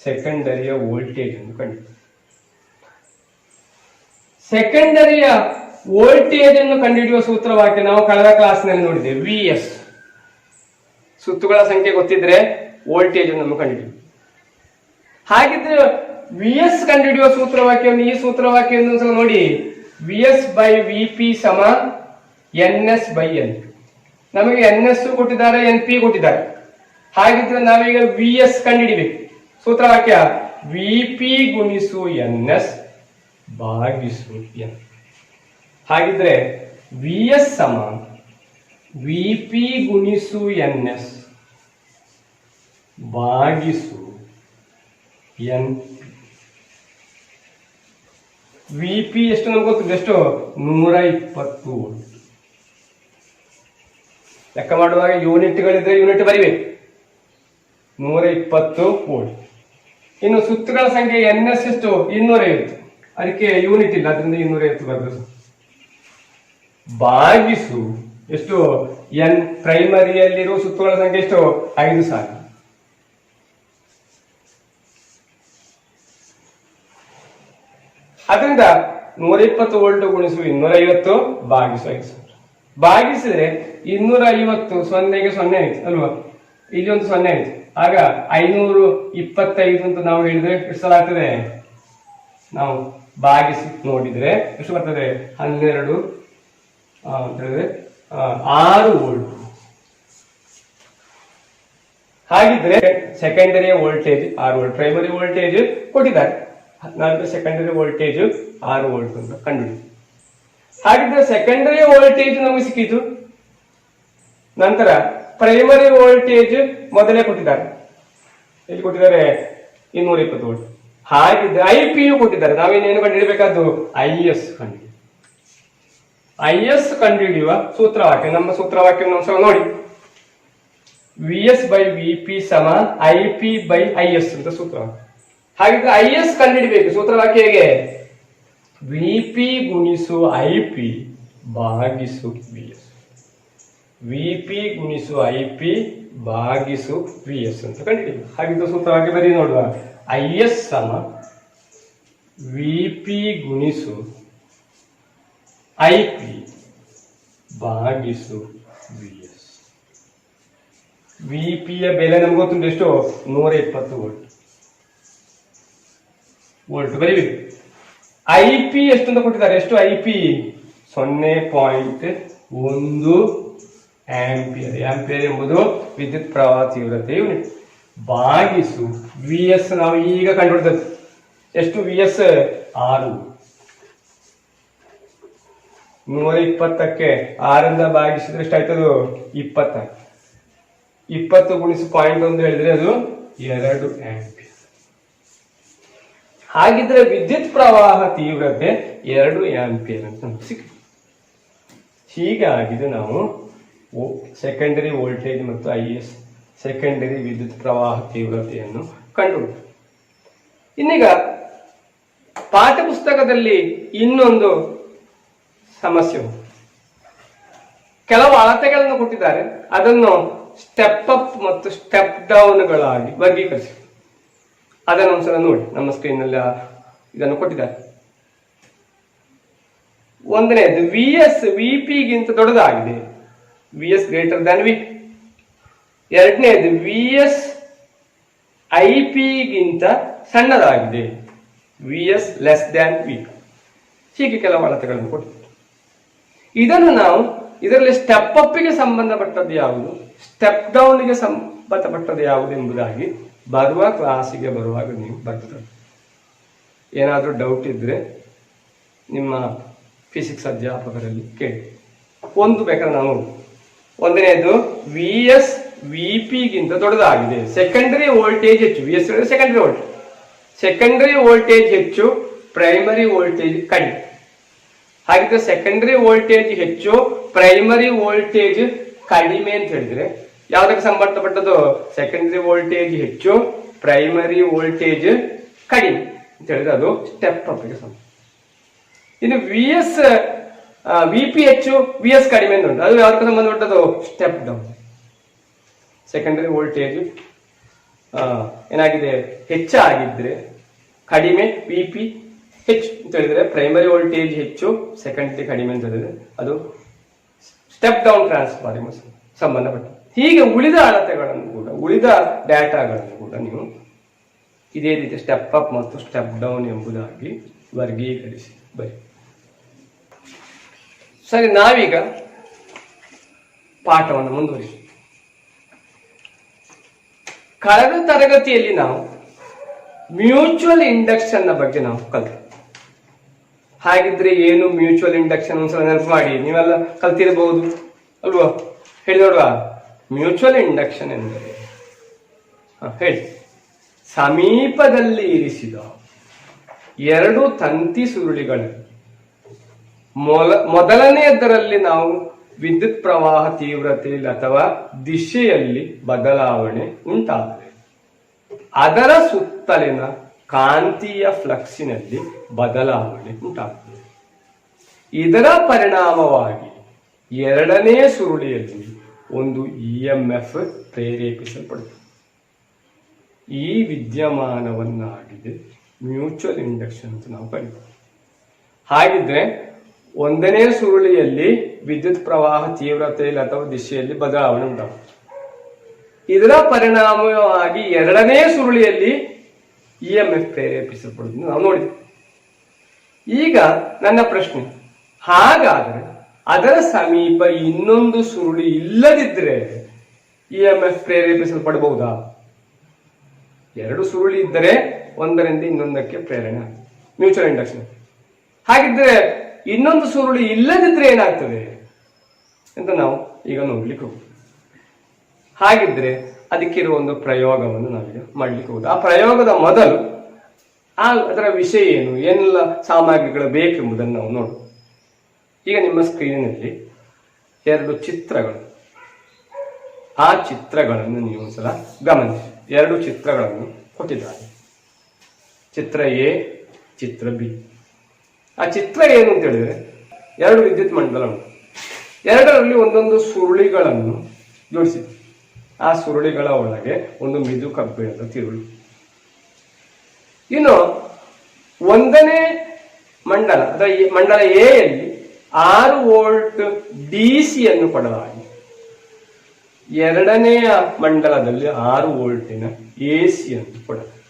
ಸೆಕೆಂಡರಿಯ ವೋಲ್ಟೇಜ್ ಅನ್ನು ಕಂಡುಹಿಡಿಬೇಕು. ಸೆಕೆಂಡರಿಯ ವೋಲ್ಟೇಜ್ ಅನ್ನು ಕಂಡುಹಿಡಿಯುವ ಸೂತ್ರವಾಕ್ಯ ನಾವು ಕಳೆದ ಕ್ಲಾಸ್ನಲ್ಲಿ ನೋಡಿದ್ದೇವೆ. VS ಸುತ್ತುಗಳ ಸಂಖ್ಯೆ ಗೊತ್ತಿದ್ರೆ ವೋಲ್ಟೇಜ್ ಅನ್ನು ಕಂಡುಹಿಡಿಯುವುದು. ಹಾಗಿದ್ರೆ VS ಕಂಡುಹಿಡಿಯುವ ಸೂತ್ರವಾಕ್ಯವನ್ನು, ಈ ಸೂತ್ರವಾಕ್ಯವನ್ನು ನೋಡಿ. VS/VP NS/NP. ನಮಗೆ NS ಕೊಟ್ಟಿದ್ದಾರೆ, NP ಕೊಟ್ಟಿದ್ದಾರೆ. ಹಾಗಿದ್ರೆ ನಾವೀಗ VS ಕಂಡುಹಿಡಿಬೇಕು. ಸೂತ್ರವಾಕ್ಯ VP ಗುಣಿಸು NS ಭಾಗಿಸು N. ಹಾಗಿದ್ರೆ VS VP ಗುಣಿಸು NS ಭಾಗಿಸು NP. VP ಎಷ್ಟು ನಮ್ಗೆ ಗೊತ್ತಿದೆ? ಎಷ್ಟು? 120 ವೋಲ್ಟ್. ಲೆಕ್ಕ ಮಾಡುವಾಗ ಯೂನಿಟ್ಗಳಿದ್ರೆ ಯೂನಿಟ್ ಬರಿಬೇಕು. 120 ವೋಲ್ಟ್. ಇನ್ನು ಸುತ್ತುಗಳ ಸಂಖ್ಯೆ NS ಎಷ್ಟು? 250. ಅದಕ್ಕೆ ಯೂನಿಟ್ ಇಲ್ಲ, ಅದರಿಂದ 250 ಬರ್ತದೆ. ಭಾಗಿಸು ಎಷ್ಟು? ಎನ್ ಪ್ರೈಮರಿಯಲ್ಲಿರುವ ಸುತ್ತುಗಳ ಸಂಖ್ಯೆ ಎಷ್ಟು? 5000. ಅದರಿಂದ 120 ವೋಲ್ಟ್ ಗುಣಿಸು 250 ಭಾಗಿಸು 5000. ಭಾಗಿಸಿದ್ರೆ 250 0ಗೆ 0 ಆಯ್ತು ಅಲ್ವಾ? ಇಲ್ಲಿ ಒಂದು 0 ಆಯ್ತು. ಆಗ 525 ಅಂತ ನಾವು ಹೇಳಿದ್ರೆ ಎಷ್ಟು ಸಲ ಆಗ್ತದೆ? ನಾವು ಭಾಗಿಸಿ ನೋಡಿದ್ರೆ ಎಷ್ಟು ಬರ್ತದೆ? 12 6 ವೋಲ್ಟ್. ಹಾಗಿದ್ರೆ secondary voltage 6 volt, primary voltage ಕೊಟ್ಟಿದ್ದಾರೆ 14, ಸೆಕೆಂಡರಿ ವೋಲ್ಟೇಜ್ 6 ವೋಲ್ಟ್ ಅಂತ ಕಂಡುಹಿಡಿದು. ಹಾಗಿದ್ರೆ ಸೆಕೆಂಡರಿ ವೋಲ್ಟೇಜ್ ನಮಗೆ ಸಿಕ್ಕಿತು. ನಂತರ ಪ್ರೈಮರಿ ವೋಲ್ಟೇಜ್ ಮೊದಲೇ ಕೊಟ್ಟಿದ್ದಾರೆ. ಎಲ್ಲಿ ಕೊಟ್ಟಿದ್ದಾರೆ? 220 ವೋಲ್ಟ್. ಹಾಗಿದ್ರೆ IP ಯು ಕೊಟ್ಟಿದ್ದಾರೆ. ನಾವೇನೇನು ಕಂಡುಹಿಡಬೇಕಾದ್ದು? IS ಕಂಡುಹಿಡಿಯುವ. IS ಕಂಡುಹಿಡಿಯುವ ಸೂತ್ರವಾಕ್ಯ, ನಮ್ಮ ಸೂತ್ರವಾಕ್ಯ ನಾವು ನೋಡಿ. VS/VP ಸಮ IP/IS ಅಂತ ಸೂತ್ರವಾಕ್ಯ. ಹಾಗಿದ್ರೆ IS ಕಂಡುಹಿಡಬೇಕು. ಸೂತ್ರವಾಕ್ಯ ಹೇಗೆ? VP ಗುಣಿಸು IP ಭಾಗಿಸು VS. VP ಗುಣಿಸು IP ಭಾಗಿಸು VS ಅಂತ ಕಂಡುಹಿಡಿಯಬೇಕು. ಹಾಗಿದ್ರೆ ಸೂತ್ರವಾಕ್ಯ ಬರೀ ನೋಡುವ. IS ಸಮ VP ಗುಣಿಸು IP ಭಾಗಿಸು VS. VP ಯ ಬೆಲೆ ನಮ್ಗೆ ಗೊತ್ತುಂಟು ಎಷ್ಟು? 120 ವೋಲ್ಟ್ ಬರೀಬೇಕು. IP ಎಷ್ಟು ಅಂತ ಕೊಟ್ಟಿದ್ದಾರೆ? ಎಷ್ಟು IP? 0.1 ಆಂಪಿಯರ್. ಆಂಪಿಯರ್ ಎಂಬುದು ವಿದ್ಯುತ್ ಪ್ರವಾಹ ತೀವ್ರತೆ ಯೂನಿಟ್. ಭಾಗಿಸು VS. ನಾವು ಈಗ ಕಂಡುಹಿಡಿದದ್ದು ಎಷ್ಟು? VS 6. 120ಕ್ಕೆ 6ರಿಂದ ಭಾಗಿಸಿದ್ರೆ ಎಷ್ಟಾಯ್ತದು? 20. 20 ಗುಣಿಸು 0.1 ಹೇಳಿದ್ರೆ ಅದು 2 ಆಂಪಿಯರ್. ಹಾಗಿದ್ರೆ ವಿದ್ಯುತ್ ಪ್ರವಾಹ ತೀವ್ರತೆ 2 ಆಂಪಿಯರ್ ಅಂತ ಸಿಕ್ಕಿದೆ. ಹೀಗಾಗಿದೆ ನಾವು ಸೆಕೆಂಡರಿ ವೋಲ್ಟೇಜ್ ಮತ್ತು IS ಸೆಕೆಂಡರಿ ವಿದ್ಯುತ್ ಪ್ರವಾಹ ತೀವ್ರತೆಯನ್ನು ಕಂಡುಹಿಡಿದ. ಇನ್ನೀಗ ಪಾಠ ಪುಸ್ತಕದಲ್ಲಿ ಇನ್ನೊಂದು ಸಮಸ್ಯೆ ಉಂಟು. ಕೆಲವು ಅಳತೆಗಳನ್ನು ಕೊಟ್ಟಿದ್ದಾರೆ, ಅದನ್ನು ಸ್ಟೆಪ್ ಅಪ್ ಮತ್ತು ಸ್ಟೆಪ್ ಡೌನ್ಗಳಾಗಿ ವರ್ಗೀಕರಿಸಿ. ಅದನ್ನು ಒಂದ್ಸಲ ನೋಡಿ. ನಮ್ಮ ಸ್ಕ್ರೀನ್ ನಲ್ಲಿ ಇದನ್ನು ಕೊಟ್ಟಿದ್ದಾರೆ. ಒಂದನೇದು VS VP ಗಿಂತ ದೊಡ್ಡದಾಗಿದೆ, VS ಗ್ರೇಟರ್ ದ್ಯಾನ್ VP. ಎರಡನೇದು VS IP ಗಿಂತ ಸಣ್ಣದಾಗಿದೆ, VS ಲೆಸ್ ದ್ಯಾನ್ VP. ಹೀಗೆ ಕೆಲವು ಅಳತೆಗಳನ್ನು ಕೊಟ್ಟಿದ್ದಾರೆ. ಇದನ್ನು ನಾವು ಇದರಲ್ಲಿ ಸ್ಟೆಪ್ ಅಪ್ಗೆ ಸಂಬಂಧಪಟ್ಟದ್ದು ಯಾವುದು, ಸ್ಟೆಪ್ ಡೌನ್ಗೆ ಸಂಬಂಧಪಟ್ಟದ್ದು ಯಾವುದು ಎಂಬುದಾಗಿ ಬರುವ ಕ್ಲಾಸಿಗೆ ಬರುವಾಗ ನೀವು ಬರ್ತದೆ. ಏನಾದರೂ ಡೌಟ್ ಇದ್ರೆ ನಿಮ್ಮ ಫಿಸಿಕ್ಸ್ ಅಧ್ಯಾಪಕರಲ್ಲಿ ಕೇಳಿ. ಒಂದು ಬೇಕಾದ್ರೆ ನಾವು ಒಂದನೇದು VS VP ಗಿಂತ ದೊಡ್ಡದಾಗಿದೆ, ಸೆಕೆಂಡರಿ ವೋಲ್ಟೇಜ್ ಹೆಚ್ಚು. VS secondary voltage, secondary voltage ಹೆಚ್ಚು, ಪ್ರೈಮರಿ ವೋಲ್ಟೇಜ್ ಕಡಿಮೆ. ಹಾಗಿದ್ರೆ ಸೆಕೆಂಡರಿ ವೋಲ್ಟೇಜ್ ಹೆಚ್ಚು, ಪ್ರೈಮರಿ ವೋಲ್ಟೇಜ್ ಕಡಿಮೆ ಅಂತ ಹೇಳಿದ್ರೆ ಯಾವುದಕ್ಕೆ ಸಂಬಂಧಪಟ್ಟದ್ದು? ಸೆಕೆಂಡರಿ ವೋಲ್ಟೇಜ್ ಹೆಚ್ಚು, ಪ್ರೈಮರಿ ವೋಲ್ಟೇಜ್ ಕಡಿಮೆ ಅಂತ ಹೇಳಿದ್ರೆ ಅದು ಸ್ಟೆಪ್ ಅಪ್ಗೆ ಸಂಬಂಧ. ಇನ್ನು VP ಹೆಚ್ಚು, VS ಕಡಿಮೆ ಅಂತ ಉಂಟು, ಅದು ಯಾವುದಕ್ಕೆ ಸಂಬಂಧಪಟ್ಟದ್ದು? Step down. ಸೆಕೆಂಡರಿ ವೋಲ್ಟೇಜ್ ಏನಾಗಿದೆ? ಹೆಚ್ಚಾಗಿದ್ರೆ ಕಡಿಮೆ, VP ಹೆಚ್ಚು ಅಂತ ಹೇಳಿದ್ರೆ ಪ್ರೈಮರಿ ವೋಲ್ಟೇಜ್ ಹೆಚ್ಚು, ಸೆಕೆಂಡರಿ ಕಡಿಮೆ ಅಂತ ಹೇಳಿದ್ರೆ ಅದು ಸ್ಟೆಪ್ ಡೌನ್ ಟ್ರಾನ್ಸ್ಫಾರ್ಮರ್ ಸಂಬಂಧಪಟ್ಟ. ಹೀಗೆ ಉಳಿದ ಅಳತೆಗಳನ್ನು ಕೂಡ, ಉಳಿದ ಡೇಟಾಗಳನ್ನು ಕೂಡ ನೀವು ಇದೇ ರೀತಿ ಸ್ಟೆಪ್ ಅಪ್ ಮತ್ತು ಸ್ಟೆಪ್ ಡೌನ್ ಎಂಬುದಾಗಿ ವರ್ಗೀಕರಿಸಿ ಬರಿ. ಸರಿ, ನಾವೀಗ ಪಾಠವನ್ನು ಮುಂದುವರಿಸಿ. ಕಳೆದ ತರಗತಿಯಲ್ಲಿ ನಾವು ಮ್ಯೂಚುವಲ್ ಇಂಡಕ್ಷನ್ ನ ಬಗ್ಗೆ ನಾವು ಕಲಿತು. ಹಾಗಿದ್ರೆ ಏನು ಮ್ಯೂಚುವಲ್ ಇಂಡಕ್ಷನ್? ಒಂದ್ಸಲ ನೆನಪು ಮಾಡಿ. ನೀವೆಲ್ಲ ಕಲ್ತಿರಬಹುದು ಅಲ್ವಾ? ಹೇಳಿ ನೋಡುವ. ಮ್ಯೂಚುವಲ್ ಇಂಡಕ್ಷನ್ ಎಂದರೆ ಹೇಳಿ. ಸಮೀಪದಲ್ಲಿ ಇರಿಸಿದ ಎರಡು ತಂತಿ ಸುರುಳಿಗಳಲ್ಲಿ ಮೊದಲನೆಯದರಲ್ಲಿ ನಾವು ವಿದ್ಯುತ್ ಪ್ರವಾಹ ತೀವ್ರತೆಯಲ್ಲಿ ಅಥವಾ ದಿಶೆಯಲ್ಲಿ ಬದಲಾವಣೆ ಉಂಟಾದರೆ ಅದರ ಸುತ್ತಲಿನ ಕಾಂತೀಯ ಫ್ಲಕ್ಸಿನಲ್ಲಿ ಬದಲಾವಣೆ ಉಂಟಾಗುತ್ತದೆ. ಇದರ ಪರಿಣಾಮವಾಗಿ ಎರಡನೇ ಸುರುಳಿಯಲ್ಲಿ ಒಂದು EMF ಪ್ರೇರೇಪಿಸಲ್ಪಡುತ್ತದೆ. ಈ ವಿದ್ಯಮಾನವನ್ನಾಗಿದೆ ಮ್ಯೂಚುವಲ್ ಇಂಡಕ್ಷನ್ ಅಂತ ನಾವು ಕರೀತೀವಿ. ಹಾಗಿದ್ರೆ ಒಂದನೇ ಸುರುಳಿಯಲ್ಲಿ ವಿದ್ಯುತ್ ಪ್ರವಾಹ ತೀವ್ರತೆಯಲ್ಲಿ ಅಥವಾ ದಿಶೆಯಲ್ಲಿ ಬದಲಾವಣೆ ಉಂಟಾಗುತ್ತದೆ. ಇದರ ಪರಿಣಾಮವಾಗಿ ಎರಡನೇ ಸುರುಳಿಯಲ್ಲಿ EMF ಪ್ರೇರೇಪಿಸಲ್ಪಡುವುದು ನಾವು ನೋಡಿದ್ವಿ. ಈಗ ನನ್ನ ಪ್ರಶ್ನೆ, ಹಾಗಾದ್ರೆ ಅದರ ಸಮೀಪ ಇನ್ನೊಂದು ಸುರುಳಿ ಇಲ್ಲದಿದ್ರೆ EMF ಪ್ರೇರೇಪಿಸಲ್ಪಡಬಹುದಾ? ಎರಡು ಸುರುಳಿ ಇದ್ದರೆ ಒಂದರಿಂದ ಇನ್ನೊಂದಕ್ಕೆ ಪ್ರೇರಣೆ ಆಗ್ತದೆ, ಮ್ಯೂಚುವಲ್ ಇಂಡಕ್ಷನ್. ಹಾಗಿದ್ರೆ ಇನ್ನೊಂದು ಸುರುಳಿ ಇಲ್ಲದಿದ್ರೆ ಏನಾಗ್ತದೆ ಅಂತ ನಾವು ಈಗ ನೋಡ್ಲಿಕ್ಕೆ ಹೋಗ್ತೀವಿ. ಹಾಗಿದ್ರೆ ಅದಕ್ಕಿರುವ ಒಂದು ಪ್ರಯೋಗವನ್ನು ನಾವೀಗ ಮಾಡ್ಲಿಕ್ಕೆ ಹೋಗುದು. ಆ ಪ್ರಯೋಗದ ಮೊದಲು ಅದರ ವಿಷಯ ಏನು, ಏನೆಲ್ಲ ಸಾಮಗ್ರಿಗಳು ಬೇಕೆಂಬುದನ್ನು ನಾವು ನೋಡುವ. ಈಗ ನಿಮ್ಮ ಸ್ಕ್ರೀನಿನಲ್ಲಿ ಎರಡು ಚಿತ್ರಗಳು, ಆ ಚಿತ್ರಗಳನ್ನು ನೀವು ಒಂದ್ಸಲ ಗಮನಿಸಿ. ಎರಡು ಚಿತ್ರಗಳನ್ನು ಕೊಟ್ಟಿದ್ದಾರೆ, ಚಿತ್ರ ಎ, ಚಿತ್ರ ಬಿ. ಆ ಚಿತ್ರ ಏನು ಅಂತ ಹೇಳಿದ್ರೆ ಎರಡು ವಿದ್ಯುತ್ ಮಂಡಲ ಉಂಟು, ಎರಡರಲ್ಲಿ ಒಂದೊಂದು ಸುರುಳಿಗಳನ್ನು ಜೋಡಿಸಿದೆ. ಆ ಸುರುಳಿಗಳ ಒಳಗೆ ಒಂದು ಮಿದು ಕಬ್ಬಿಣದ ತಿರುಳು. ಇನ್ನು ಒಂದನೇ ಮಂಡಲ ಅಥವಾ ಮಂಡಲ ಎ ಯಲ್ಲಿ 6 ವೋಲ್ಟ್ DC ಯನ್ನು ಕೊಡಲಾಗಿದೆ. ಎರಡನೆಯ ಮಂಡಲದಲ್ಲಿ 6 ವೋಲ್ಟಿನ AC ಯನ್ನು ಕೊಡಲಾಗಿದೆ.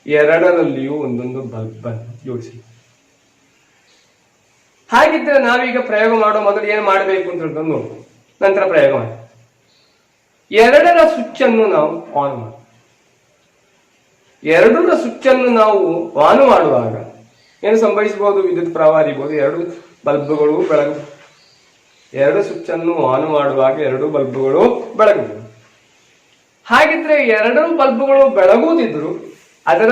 ಎರಡರಲ್ಲಿಯೂ ಒಂದೊಂದು ಬಲ್ಬ್ ಅನ್ನು ಜೋಡಿಸಿದೆ. ಹಾಗಿದ್ರೆ ನಾವೀಗ ಪ್ರಯೋಗ ಮಾಡುವ ಮೊದಲು ಏನು ಮಾಡಬೇಕು ಅಂತ ಹೇಳಿದ್ರೆ ನೋಡ್ಬೋದು, ನಂತರ ಪ್ರಯೋಗ ಮಾಡಿ. ಎರಡರ ಸ್ವಿಚ್ ಅನ್ನು ನಾವು ಆನ್ ಮಾಡಿ. ಎರಡರ ಸ್ವಿಚ್ ಅನ್ನು ನಾವು ಆನ್ ಮಾಡುವಾಗ ಏನು ಸಂಭವಿಸಬಹುದು? ವಿದ್ಯುತ್ ಪ್ರವಾಹ ಹರಿಬಹುದು, ಎರಡು ಬಲ್ಬ್ಗಳು ಬೆಳಗು. ಎರಡು ಸ್ವಿಚ್ ಅನ್ನು ಆನ್ ಮಾಡುವಾಗ ಎರಡು ಬಲ್ಬ್ಗಳು ಬೆಳಗಬಹುದು. ಹಾಗಿದ್ರೆ ಎರಡು ಬಲ್ಬ್ಗಳು ಬೆಳಗುವುದಿದ್ರು ಅದರ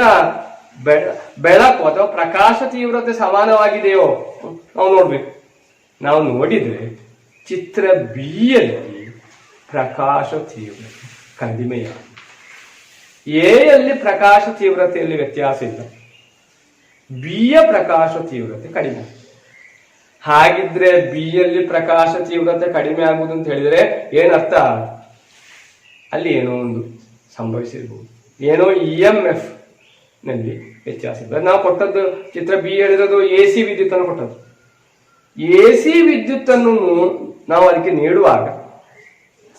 ಬೆಳಕು ಅಥವಾ ಪ್ರಕಾಶ ತೀವ್ರತೆ ಸಮಾನವಾಗಿದೆಯೋ ನಾವು ನೋಡ್ಬೇಕು. ನಾವು ನೋಡಿದ್ರೆ ಚಿತ್ರ ಬಿ ಯಲ್ಲಿ ಪ್ರಕಾಶ ತೀವ್ರತೆ ಕಡಿಮೆಯಾಗಿದೆ. ಎ ಯಲ್ಲಿ ಪ್ರಕಾಶ ತೀವ್ರತೆಯಲ್ಲಿ ವ್ಯತ್ಯಾಸ ಇಲ್ಲ, ಬಿಯ ಪ್ರಕಾಶ ತೀವ್ರತೆ ಕಡಿಮೆ. ಹಾಗಿದ್ರೆ ಬಿ ಯಲ್ಲಿ ಪ್ರಕಾಶ ತೀವ್ರತೆ ಕಡಿಮೆ ಆಗುವುದು ಅಂತ ಹೇಳಿದ್ರೆ ಏನರ್ಥ? ಅಲ್ಲಿ ಏನೋ ಒಂದು ಸಂಭವಿಸಿರ್ಬೋದು, ಏನೋ EMF ನಲ್ಲಿ ವ್ಯತ್ಯಾಸ ಇದೆ. ನಾವು ಕೊಟ್ಟದ್ದು ಚಿತ್ರ ಬಿ ಹೇಳಿರೋದು AC ವಿದ್ಯುತ್ ಅನ್ನು ಕೊಟ್ಟದ್ದು. AC ವಿದ್ಯುತ್ ಅನ್ನು ನಾವು ಅದಕ್ಕೆ ನೀಡುವಾಗ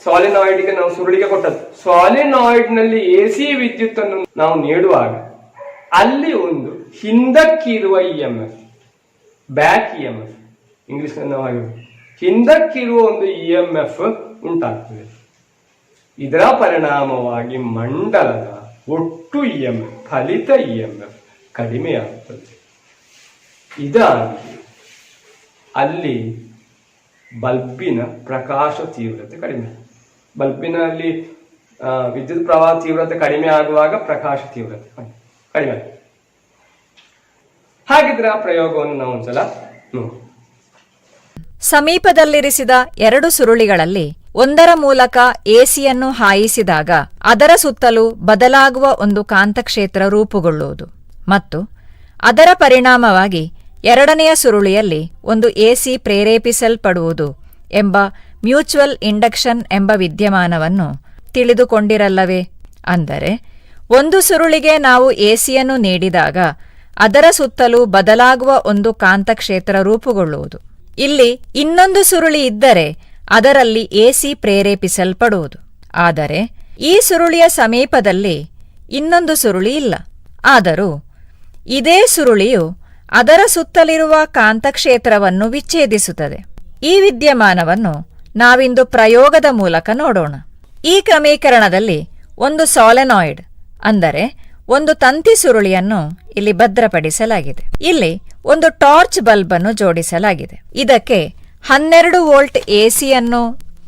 ಸಾಲಿನಾಯ್ಡ್ಗೆ ನಾವು ಸುರುಳಿಗೆ ಕೊಟ್ಟದ್ದು. ಸಾಲಿನಾಯ್ಡ್ ನಲ್ಲಿ AC ವಿದ್ಯುತ್ ಅನ್ನು ನಾವು ನೀಡುವಾಗ ಅಲ್ಲಿ ಒಂದು ಹಿಂದಕ್ಕಿರುವ EMF, ಬ್ಯಾಕ್ EMF ಇಂಗ್ಲಿಷ್ ನಾವು ಹಾಗೆ ಹಿಂದಕ್ಕಿರುವ ಒಂದು EMF ಉಂಟಾಗ್ತದೆ. ಇದರ ಪರಿಣಾಮವಾಗಿ ಮಂಡಲದ ಒಟ್ಟು EMF, ಫಲಿತ EMF ಕಡಿಮೆಯಾಗುತ್ತದೆ. ಇದಾಗಿ ಅಲ್ಲಿ ಬಲ್ಬಿನ ಪ್ರಕಾಶ ತೀವ್ರತೆ ಕಡಿಮೆ. ಬಲ್ಬಿನಲ್ಲಿ ವಿದ್ಯುತ್ ಪ್ರವಾಹ ತೀವ್ರತೆ ಕಡಿಮೆ ಆಗುವಾಗ ಪ್ರಕಾಶ ತೀವ್ರತೆ ಕಡಿಮೆ. ಹಾಗಿದ್ರೆ ಆ ಪ್ರಯೋಗವನ್ನು ನಾವು ಒಂದ್ಸಲ ನೋಡಿ. ಸಮೀಪದಲ್ಲಿರಿಸಿದ ಎರಡು ಸುರುಳಿಗಳಲ್ಲಿ ಒಂದರ ಮೂಲಕ ಎಸಿಯನ್ನು ಹಾಯಿಸಿದಾಗ ಅದರ ಸುತ್ತಲೂ ಬದಲಾಗುವ ಒಂದು ಕಾಂತಕ್ಷೇತ್ರ ರೂಪುಗೊಳ್ಳುವುದು ಮತ್ತು ಅದರ ಪರಿಣಾಮವಾಗಿ ಎರಡನೆಯ ಸುರುಳಿಯಲ್ಲಿ ಒಂದು ಎಸಿ ಪ್ರೇರೇಪಿಸಲ್ಪಡುವುದು ಎಂಬ ಮ್ಯೂಚುವಲ್ ಇಂಡಕ್ಷನ್ ಎಂಬ ವಿದ್ಯಮಾನವನ್ನು ತಿಳಿದುಕೊಂಡಿರಲ್ಲವೇ? ಅಂದರೆ ಒಂದು ಸುರುಳಿಗೆ ನಾವು ಎಸಿಯನ್ನು ನೀಡಿದಾಗ ಅದರ ಸುತ್ತಲೂ ಬದಲಾಗುವ ಒಂದು ಕಾಂತಕ್ಷೇತ್ರ ರೂಪುಗೊಳ್ಳುವುದು. ಇಲ್ಲಿ ಇನ್ನೊಂದು ಸುರುಳಿ ಇದ್ದರೆ ಅದರಲ್ಲಿ ಎಸಿ ಪ್ರೇರೇಪಿಸಲ್ಪಡುವುದು. ಆದರೆ ಈ ಸುರುಳಿಯ ಸಮೀಪದಲ್ಲಿ ಇನ್ನೊಂದು ಸುರುಳಿ ಇಲ್ಲ. ಆದರೂ ಇದೇ ಸುರುಳಿಯು ಅದರ ಸುತ್ತಲಿರುವ ಕಾಂತಕ್ಷೇತ್ರವನ್ನು ವಿಚ್ಛೇದಿಸುತ್ತದೆ. ಈ ವಿದ್ಯಮಾನವನ್ನು ನಾವಿಂದು ಪ್ರಯೋಗದ ಮೂಲಕ ನೋಡೋಣ. ಈ ಕ್ರಮೀಕರಣದಲ್ಲಿ ಒಂದು ಸಾಲೆನಾಯ್ಡ್ ಅಂದರೆ ಒಂದು ತಂತಿ ಸುರುಳಿಯನ್ನು ಇಲ್ಲಿ ಭದ್ರಪಡಿಸಲಾಗಿದೆ. ಇಲ್ಲಿ ಒಂದು ಟಾರ್ಚ್ ಬಲ್ಬ್ ಅನ್ನು ಜೋಡಿಸಲಾಗಿದೆ. ಇದಕ್ಕೆ 12 ವೋಲ್ಟ್ ಎಸಿಯನ್ನು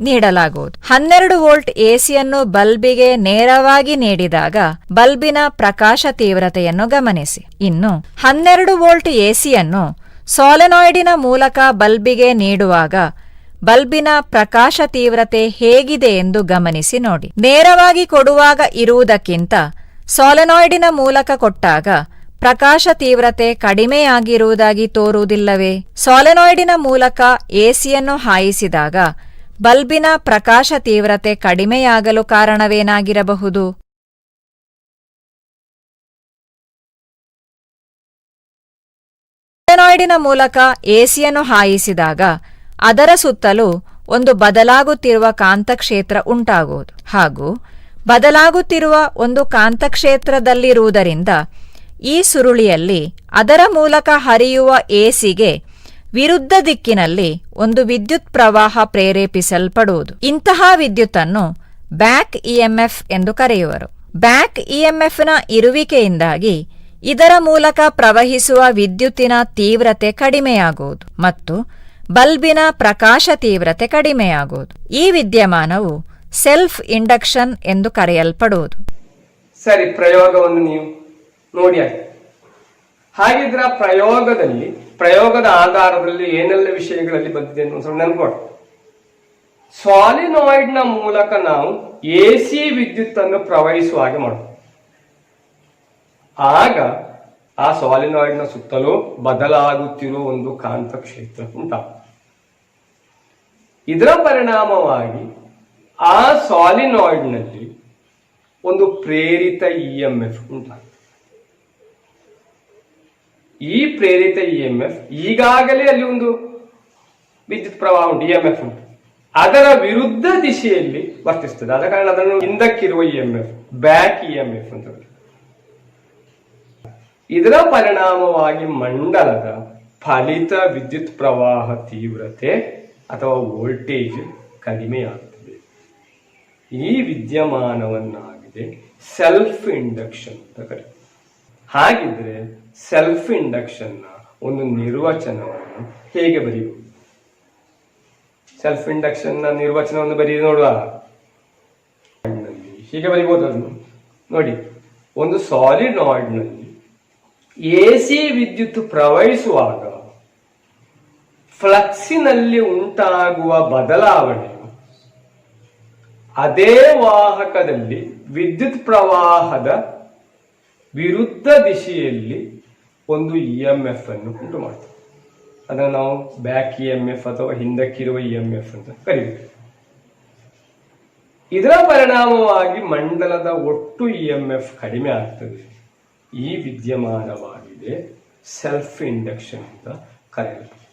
ನೀಡಲಾಗುವುದು. 12 ವೋಲ್ಟ್ ಎಸಿಯನ್ನು ಬಲ್ಬಿಗೆ ನೇರವಾಗಿ ನೀಡಿದಾಗ ಬಲ್ಬಿನ ಪ್ರಕಾಶ ತೀವ್ರತೆಯನ್ನು ಗಮನಿಸಿ. ಇನ್ನು 12 ವೋಲ್ಟ್ ಎಸಿಯನ್ನು ಸಾಲೆನಾಯ್ಡಿನ ಮೂಲಕ ಬಲ್ಬಿಗೆ ನೀಡುವಾಗ ಬಲ್ಬಿನ ಪ್ರಕಾಶ ತೀವ್ರತೆ ಹೇಗಿದೆ ಎಂದು ಗಮನಿಸಿ ನೋಡಿ. ನೇರವಾಗಿ ಕೊಡುವಾಗ ಇರುವುದಕ್ಕಿಂತ ಸಾಲೆನಾಯ್ಡಿನ ಮೂಲಕ ಕೊಟ್ಟಾಗ ಪ್ರಕಾಶ ತೀವ್ರತೆ ಕಡಿಮೆಯಾಗಿರುವುದಾಗಿ ತೋರುವುದಿಲ್ಲವೇ? ಸಾಲೆನಾಯ್ಡಿನ ಮೂಲಕ ಎಸಿಯನ್ನು ಹಾಯಿಸಿದಾಗ ಬಲ್ಬಿನ ಪ್ರಕಾಶ ತೀವ್ರತೆ ಕಡಿಮೆಯಾಗಲು ಕಾರಣವೇನಾಗಿರಬಹುದು? ಸೊಲೆನಾಯ್ಡಿನ ಮೂಲಕ ಎಸಿಯನ್ನು ಹಾಯಿಸಿದಾಗ ಅದರ ಸುತ್ತಲೂ ಒಂದು ಬದಲಾಗುತ್ತಿರುವ ಕಾಂತಕ್ಷೇತ್ರ ಉಂಟಾಗುವುದು ಹಾಗೂ ಬದಲಾಗುತ್ತಿರುವ ಒಂದು ಕಾಂತಕ್ಷೇತ್ರದಲ್ಲಿರುವುದರಿಂದ ಈ ಸುರುಳಿಯಲ್ಲಿ ಅದರ ಮೂಲಕ ಹರಿಯುವ ಎಸಿಗೆ ವಿರುದ್ಧ ದಿಕ್ಕಿನಲ್ಲಿ ಒಂದು ವಿದ್ಯುತ್ ಪ್ರವಾಹ ಪ್ರೇರೇಪಿಸಲ್ಪಡುವುದು. ಇಂತಹ ವಿದ್ಯುತ್ತನ್ನು ಬ್ಯಾಕ್ ಇಎಂಎಫ್ ಎಂದು ಕರೆಯುವರು. ಬ್ಯಾಕ್ ಇಎಂಎಫ್ನ ಇರುವಿಕೆಯಿಂದಾಗಿ ಇದರ ಮೂಲಕ ಪ್ರವಹಿಸುವ ವಿದ್ಯುತ್ತಿನ ತೀವ್ರತೆ ಕಡಿಮೆಯಾಗುವುದು ಮತ್ತು ಬಲ್ಬಿನ ಪ್ರಕಾಶ ತೀವ್ರತೆ ಕಡಿಮೆಯಾಗುವುದು. ಈ ವಿದ್ಯಮಾನವು ಸೆಲ್ಫ್ ಇಂಡಕ್ಷನ್ ಎಂದು ಕರೆಯಲ್ಪಡುವುದು. ಸರಿ, ಪ್ರಯೋಗವನ್ನು ನೀವು ನೋಡಿ ಆಯ್ತು. ಹಾಗಿದ್ರೆ ಪ್ರಯೋಗದ ಆಧಾರದಲ್ಲಿ ಏನೆಲ್ಲ ವಿಷಯಗಳಲ್ಲಿ ಬಂದಿದೆ ಅಂತ ಸ್ವಲ್ಪ ನೆನ್ಕೊಡು. ಸಾಲಿನಾಯ್ಡ್ ನ ಮೂಲಕ ನಾವು ಎಸಿ ವಿದ್ಯುತ್ ಅನ್ನು ಪ್ರವಹಿಸುವ ಹಾಗೆ ಮಾಡುದು. ಆಗ ಆ ಸಾಲಿನಾಯ್ಡ್ ನ ಸುತ್ತಲೂ ಬದಲಾಗುತ್ತಿರುವ ಒಂದು ಕಾಂತಕ್ಷೇತ್ರ ಉಂಟಾಗುತ್ತದೆ. ಇದರ ಪರಿಣಾಮವಾಗಿ ಆ ಸಾಲಿನಾಯ್ಡ್ ನಲ್ಲಿ ಒಂದು ಪ್ರೇರಿತ ಇಎಂಎಫ್ ಉಂಟಾಗುತ್ತದೆ. ಈ ಪ್ರೇರಿತ ಇಎಂಎಫ್ ಈಗಾಗಲೇ ಅಲ್ಲಿ ಒಂದು ವಿದ್ಯುತ್ ಪ್ರವಾಹ ಉಂಟು, ಇಎಂಎಫ್ ಉಂಟು, ಅದರ ವಿರುದ್ಧ ದಿಶೆಯಲ್ಲಿ ವರ್ತಿಸ್ತದೆ. ಆದ ಕಾರಣ ಅದನ್ನು ಹಿಂದಕ್ಕಿರುವ ಇಎಂಎಫ್, ಬ್ಯಾಕ್ ಇಎಂಎಫ್ ಅಂತ. ಇದರ ಪರಿಣಾಮವಾಗಿ ಮಂಡಲದ ಫಲಿತ ವಿದ್ಯುತ್ ಪ್ರವಾಹ ತೀವ್ರತೆ ಅಥವಾ ವೋಲ್ಟೇಜ್ ಕಡಿಮೆಯಾಗುತ್ತದೆ. ಈ ವಿದ್ಯಮಾನವನ್ನಾಗಿದೆ ಸೆಲ್ಫ್ ಇಂಡಕ್ಷನ್ ಅಂತ ಕರೀತಾರೆ. ಹಾಗಿದ್ರೆ ಸೆಲ್ಫ್ ಇಂಡಕ್ಷನ್ ನ ಒಂದು ನಿರ್ವಚನವನ್ನು ಹೇಗೆ ಬರೆಯುವುದು? ಸೆಲ್ಫ್ ಇಂಡಕ್ಷನ್ ನ ನಿರ್ವಚನವನ್ನು ಬರೆಯುವುದು ನೋಡುವ. ಹೀಗೆ ಬರೀಬಹುದು ಅದನ್ನು ನೋಡಿ. ಒಂದು ಸಾಲಿನಾಯ್ಡ್ ನಲ್ಲಿ ಎಸಿ ವಿದ್ಯುತ್ ಪ್ರವಹಿಸುವಾಗ ಫ್ಲಕ್ಸಿನಲ್ಲಿ ಉಂಟಾಗುವ ಬದಲಾವಣೆಯು ಅದೇ ವಾಹಕದಲ್ಲಿ ವಿದ್ಯುತ್ ಪ್ರವಾಹದ ವಿರುದ್ಧ ದಿಶೆಯಲ್ಲಿ ಒಂದು ಇಎಂಎಫ್ ಅನ್ನು ಉಂಟು ಮಾಡ್ತದೆ. ಅದನ್ನು ನಾವು ಬ್ಯಾಕ್ ಇಎಂಎಫ್ ಅಥವಾ ಹಿಂದಕ್ಕಿರುವ ಇಎಂಎಫ್ ಅಂತ ಕರೀತೀವಿ. ಇದರ ಪರಿಣಾಮವಾಗಿ ಮಂಡಲದ ಒಟ್ಟು ಇಎಂಎಫ್ ಕಡಿಮೆ ಆಗ್ತದೆ. ಈ ವಿದ್ಯಮಾನವಾಗಿದೆ ಸೆಲ್ಫ್ ಇಂಡಕ್ಷನ್ ಅಂತ ಕರೆಯಲ್ಪಡುತ್ತದೆ.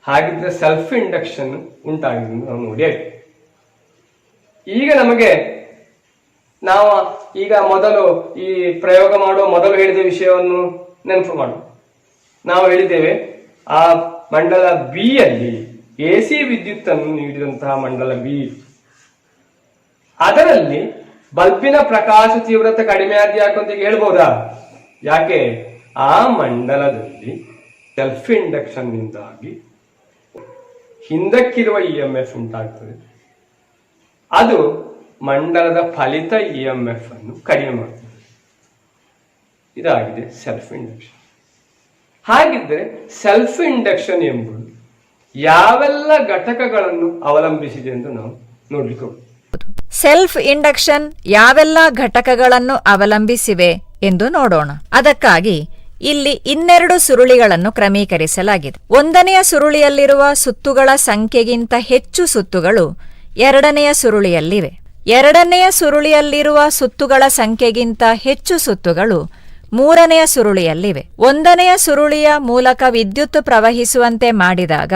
ಹಾಗಿದ್ರೆ ಸೆಲ್ಫ್ ಇಂಡಕ್ಷನ್ ಉಂಟಾಗಿದೆ ನಾವು ನೋಡಿ ಆಯ್ತು. ಈಗ ನಾವು ಮೊದಲು ಈ ಪ್ರಯೋಗ ಮಾಡುವ ಮೊದಲು ಹೇಳಿದ ವಿಷಯವನ್ನು ನೆನಪು ಮಾಡು. ನಾವು ಹೇಳಿದ್ದೇವೆ ಆ ಮಂಡಲ ಬಿ ಯಲ್ಲಿ ಎಸಿ ವಿದ್ಯುತ್ ಅನ್ನು ನೀಡಿದಂತಹ ಮಂಡಲ ಬಿ, ಅದರಲ್ಲಿ ಬಲ್ಬಿನ ಪ್ರಕಾಶ ತೀವ್ರತೆ ಕಡಿಮೆ ಆದ ಯಾಕಂತ ಹೇಳ್ಬೋದಾ? ಯಾಕೆ? ಆ ಮಂಡಲದಲ್ಲಿ ಸೆಲ್ಫ್ ಇಂಡಕ್ಷನ್ ನಿಂದಾಗಿ ಹಿಂದಕ್ಕಿರುವ ಇಎಂಎಫ್ ಉಂಟಾಗ್ತದೆ. ಅದು ಮಂಡಲದ ಫಲಿತ ಇಎಂಎಫ್ ಅನ್ನು ಕಡಿಮೆ ಮಾಡ್ತದೆ. ಇದಾಗಿದೆ ಸೆಲ್ಫ್ ಇಂಡಕ್ಷನ್. ಹಾಗಿದ್ರೆ ಸೆಲ್ಫ್ ಇಂಡಕ್ಷನ್ ಎಂಬುದು ಯಾವೆಲ್ಲ ಘಟಕಗಳನ್ನು ಅವಲಂಬಿಸಿದೆ ಎಂದು ನಾವು ನೋಡ್ಲಿಕ್ಕೆ ಹೋಗ್ತೀವಿ. ಸೆಲ್ಫ್ ಇಂಡಕ್ಷನ್ ಯಾವೆಲ್ಲ ಘಟಕಗಳನ್ನು ಅವಲಂಬಿಸಿವೆ ಎಂದು ನೋಡೋಣ. ಅದಕ್ಕಾಗಿ ಇಲ್ಲಿ ಇನ್ನೆರಡು ಸುರುಳಿಗಳನ್ನು ಕ್ರಮೀಕರಿಸಲಾಗಿದೆ. ಒಂದನೆಯ ಸುರುಳಿಯಲ್ಲಿರುವ ಸುತ್ತುಗಳ ಸಂಖ್ಯೆಗಿಂತ ಹೆಚ್ಚು ಸುತ್ತುಗಳು ಎರಡನೆಯ ಸುರುಳಿಯಲ್ಲಿವೆ. ಎರಡನೆಯ ಸುರುಳಿಯಲ್ಲಿರುವ ಸುತ್ತುಗಳ ಸಂಖ್ಯೆಗಿಂತ ಹೆಚ್ಚು ಸುತ್ತುಗಳು ಮೂರನೆಯ ಸುರುಳಿಯಲ್ಲಿವೆ. ಒಂದನೆಯ ಸುರುಳಿಯ ಮೂಲಕ ವಿದ್ಯುತ್ ಪ್ರವಹಿಸುವಂತೆ ಮಾಡಿದಾಗ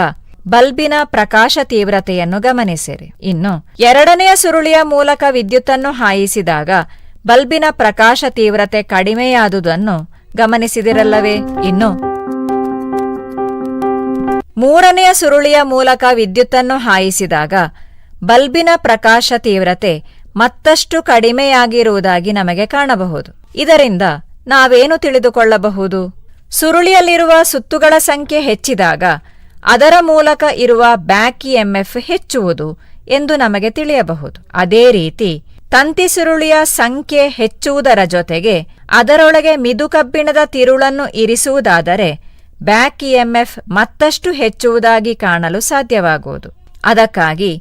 ಬಲ್ಬಿನ ಪ್ರಕಾಶ ತೀವ್ರತೆಯನ್ನು ಗಮನಿಸಿರಿ. ಇನ್ನು ಎರಡನೆಯ ಸುರುಳಿಯ ಮೂಲಕ ವಿದ್ಯುತ್ತನ್ನು ಹಾಯಿಸಿದಾಗ ಬಲ್ಬಿನ ಪ್ರಕಾಶ ತೀವ್ರತೆ ಕಡಿಮೆಯಾದುದನ್ನು ಗಮನಿಸಿದಿರಲ್ಲವೇ? ಇನ್ನು ಮೂರನೆಯ ಸುರುಳಿಯ ಮೂಲಕ ವಿದ್ಯುತ್ತನ್ನು ಹಾಯಿಸಿದಾಗ ಬಲ್ಬಿನ ಪ್ರಕಾಶ ತೀವ್ರತೆ ಮತ್ತಷ್ಟು ಕಡಿಮೆಯಾಗಿರುವುದಾಗಿ ನಮಗೆ ಕಾಣಬಹುದು. ಇದರಿಂದ ನಾವೇನು ತಿಳಿದುಕೊಳ್ಳಬಹುದು? ಸುರುಳಿಯಲ್ಲಿರುವ ಸುತ್ತುಗಳ ಸಂಖ್ಯೆ ಹೆಚ್ಚಿದಾಗ ಅದರ ಮೂಲಕ ಇರುವ ಬ್ಯಾಕ್ ಇಎಂಎಫ್ ಹೆಚ್ಚುವುದು ಎಂದು ನಮಗೆ ತಿಳಿಯಬಹುದು. ಅದೇ ರೀತಿ ತಂತಿ ಸುರುಳಿಯ ಸಂಖ್ಯೆ ಹೆಚ್ಚುವುದರ ಜೊತೆಗೆ ಅದರೊಳಗೆ ಮಿದುಕಬ್ಬಿಣದ ತಿರುಳನ್ನು ಇರಿಸುವುದಾದರೆ ಬ್ಯಾಕ್ ಇಎಂಎಫ್ ಮತ್ತಷ್ಟು ಹೆಚ್ಚುವುದಾಗಿ ಕಾಣಲು ಸಾಧ್ಯವಾಗುವುದು. ಅದಕ್ಕಾಗಿ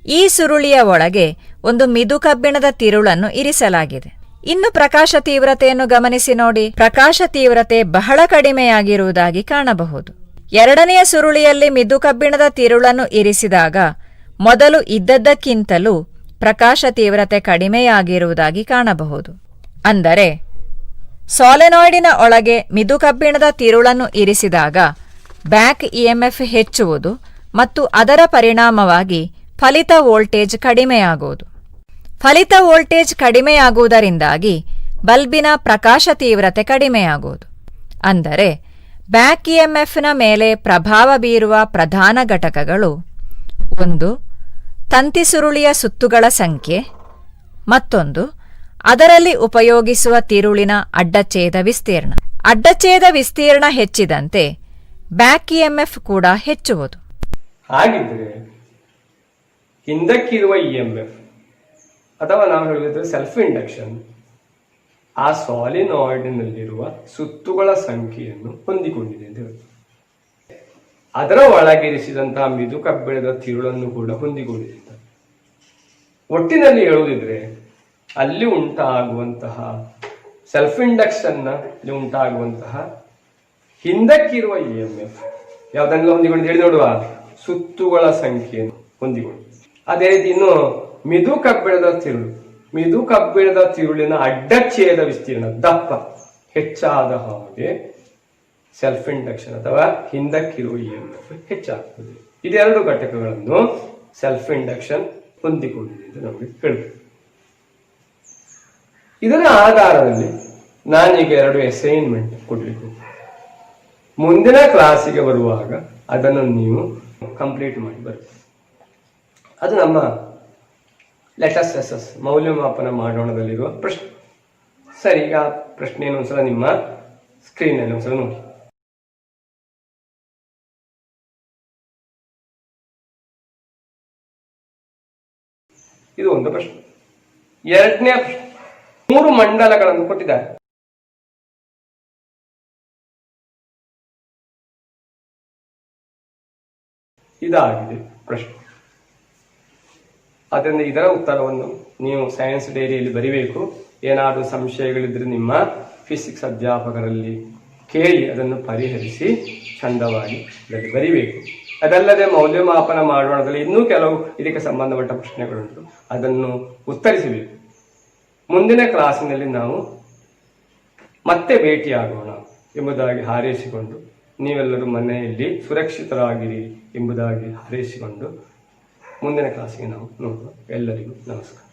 ಈ ಸುರುಳಿಯ ಒಳಗೆ ಒಂದು ಮಿದು ಕಬ್ಬಿಣದ ತಿರುಳನ್ನು ಇರಿಸಲಾಗಿದೆ. ಇನ್ನು ಪ್ರಕಾಶ ತೀವ್ರತೆಯನ್ನು ಗಮನಿಸಿ ನೋಡಿ. ಪ್ರಕಾಶ ತೀವ್ರತೆ ಬಹಳ ಕಡಿಮೆಯಾಗಿರುವುದಾಗಿ ಕಾಣಬಹುದು. ಎರಡನೆಯ ಸುರುಳಿಯಲ್ಲಿ ಮಿದು ಕಬ್ಬಿಣದ ತಿರುಳನ್ನು ಇರಿಸಿದಾಗ ಮೊದಲು ಇದ್ದದ್ದಕ್ಕಿಂತಲೂ ಪ್ರಕಾಶ ತೀವ್ರತೆ ಕಡಿಮೆಯಾಗಿರುವುದಾಗಿ ಕಾಣಬಹುದು. ಅಂದರೆ ಸಾಲೆನಾಯ್ಡಿನ ಒಳಗೆ ಮಿದು ಕಬ್ಬಿಣದ ತಿರುಳನ್ನು ಇರಿಸಿದಾಗ ಬ್ಯಾಕ್ ಇಎಂಎಫ್ ಹೆಚ್ಚುವುದು ಮತ್ತು ಅದರ ಪರಿಣಾಮವಾಗಿ ಫಲಿತ ವೋಲ್ಟೇಜ್ ಕಡಿಮೆಯಾಗುವುದು. ಫಲಿತ ವೋಲ್ಟೇಜ್ ಕಡಿಮೆಯಾಗುವುದರಿಂದಾಗಿ ಬಲ್ಬಿನ ಪ್ರಕಾಶ ತೀವ್ರತೆ ಕಡಿಮೆಯಾಗುವುದು. ಅಂದರೆ ಬ್ಯಾಕ್ ಇಎಂಎಫ್ನ ಮೇಲೆ ಪ್ರಭಾವ ಬೀರುವ ಪ್ರಧಾನ ಘಟಕಗಳು: ಒಂದು, ತಂತಿ ಸುರುಳಿಯ ಸುತ್ತುಗಳ ಸಂಖ್ಯೆ, ಮತ್ತೊಂದು ಅದರಲ್ಲಿ ಉಪಯೋಗಿಸುವ ತಿರುಳಿನ ಅಡ್ಡಛೇದ ವಿಸ್ತೀರ್ಣ. ಅಡ್ಡಛೇದ ವಿಸ್ತೀರ್ಣ ಹೆಚ್ಚಿದಂತೆ ಬ್ಯಾಕ್ ಇಎಂಎಫ್ ಕೂಡ ಹೆಚ್ಚುವುದು. ಹಾಗಿದ್ರೆ ಹಿಂದಕ್ಕಿರುವ ಇಎಂಎಫ್ ಅಥವಾ ನಾವು ಹೇಳಿದ್ರೆ ಸೆಲ್ಫ್ ಇಂಡಕ್ಷನ್ ಆ ಸಾಲಿನಾಯ್ಡ್ನಲ್ಲಿರುವ ಸುತ್ತುಗಳ ಸಂಖ್ಯೆಯನ್ನು ಹೊಂದಿಕೊಂಡಿದೆ ಅಂತ ಹೇಳುತ್ತೆ. ಅದರ ಒಳಗಿರಿಸಿದಂತಹ ಮಿದು ಕಬ್ಬಿಣದ ತಿರುಳನ್ನು ಕೂಡ ಹೊಂದಿಕೊಂಡಿದೆ. ಒಟ್ಟಿನಲ್ಲಿ ಹೇಳುವುದಿದ್ರೆ ಅಲ್ಲಿ ಉಂಟಾಗುವಂತಹ ಸೆಲ್ಫ್ ಇಂಡಕ್ಷನ್ನಲ್ಲಿ ಉಂಟಾಗುವಂತಹ ಹಿಂದಕ್ಕಿರುವ ಇಎಂಎಫ್ ಯಾವುದನ್ನೆಲ್ಲ ಹೊಂದಿಕೊಂಡು ಹೇಳಿ ನೋಡುವ, ಸುತ್ತುಗಳ ಸಂಖ್ಯೆಯನ್ನು ಹೊಂದಿಕೊಂಡು. ಅದೇ ರೀತಿ ಇನ್ನು ಮಿದು ಕಬ್ಬಿಣದ ತಿರುಳಿನ ಅಡ್ಡಛೇದ ವಿಸ್ತೀರ್ಣ ದಪ್ಪ ಹೆಚ್ಚಾದ ಹಾಗೆ ಸೆಲ್ಫ್ ಇಂಡಕ್ಷನ್ ಅಥವಾ ಹಿಂದಕ್ಕಿರುವ ಇಎಂಎಫ್ ಹೆಚ್ಚಾಗ್ತದೆ. ಇದೆರಡು ಘಟಕಗಳನ್ನು ಸೆಲ್ಫ್ ಇಂಡಕ್ಷನ್ ಹೊಂದಿಕೊಂಡಿದೆ ಎಂದು ನಮಗೆ ಹೇಳುತ್ತೆ. ಇದರ ಆಧಾರದಲ್ಲಿ ನಾನೀಗ 2 ಅಸೈನ್ಮೆಂಟ್ ಕೊಡ್ಲಿಕ್ಕೆ ಮುಂದಿನ ಕ್ಲಾಸಿಗೆ ಬರುವಾಗ ಅದನ್ನು ನೀವು ಕಂಪ್ಲೀಟ್ ಮಾಡಿ ಬರುತ್ತೆ. ಅದು ನಮ್ಮ ಲೆಟಸ್ ಎಸ್ ಮೌಲ್ಯಮಾಪನ ಮಾಡೋಣದಲ್ಲಿರುವ ಪ್ರಶ್ನೆ. ಸರಿ, ಈಗ ಪ್ರಶ್ನೆಯನ್ನು ಒಂದ್ಸಲ ನಿಮ್ಮ ಸ್ಕ್ರೀನಲ್ಲಿ ಒಂದ್ಸಲ ನೋಡಿ. ಇದು ಒಂದು ಪ್ರಶ್ನೆ. ಎರಡನೇ ಪ್ರಶ್ನೆ, 3 ಮಂಡಲಗಳನ್ನು ಕೊಟ್ಟಿದ್ದಾರೆ. ಇದಾಗಿದೆ ಪ್ರಶ್ನೆ. ಅದರಿಂದ ಇದರ ಉತ್ತರವನ್ನು ನೀವು ಸೈನ್ಸ್ ಡೈರಿಯಲ್ಲಿ ಬರಿಬೇಕು. ಏನಾದರೂ ಸಂಶಯಗಳಿದ್ರೆ ನಿಮ್ಮ ಫಿಸಿಕ್ಸ್ ಅಧ್ಯಾಪಕರಲ್ಲಿ ಕೇಳಿ ಅದನ್ನು ಪರಿಹರಿಸಿ ಚಂದವಾಗಿ ಇದರಲ್ಲಿ ಬರಿಬೇಕು. ಅದಲ್ಲದೆ ಮೌಲ್ಯಮಾಪನ ಮಾಡೋಣದಲ್ಲಿ ಇನ್ನೂ ಕೆಲವು ಇದಕ್ಕೆ ಸಂಬಂಧಪಟ್ಟ ಪ್ರಶ್ನೆಗಳುಂಟು, ಅದನ್ನು ಉತ್ತರಿಸಬೇಕು. ಮುಂದಿನ ಕ್ಲಾಸಿನಲ್ಲಿ ನಾವು ಮತ್ತೆ ಭೇಟಿಯಾಗೋಣ ಎಂಬುದಾಗಿ ಹಾರೈಸಿಕೊಂಡು, ನೀವೆಲ್ಲರೂ ಮನೆಯಲ್ಲಿ ಸುರಕ್ಷಿತರಾಗಿರಿ ಎಂಬುದಾಗಿ ಹಾರೈಸಿಕೊಂಡು ಮುಂದಿನ ಕ್ಲಾಸಿಗೆ ನಾವು ನೋಡುವ. ಎಲ್ಲರಿಗೂ ನಮಸ್ಕಾರ.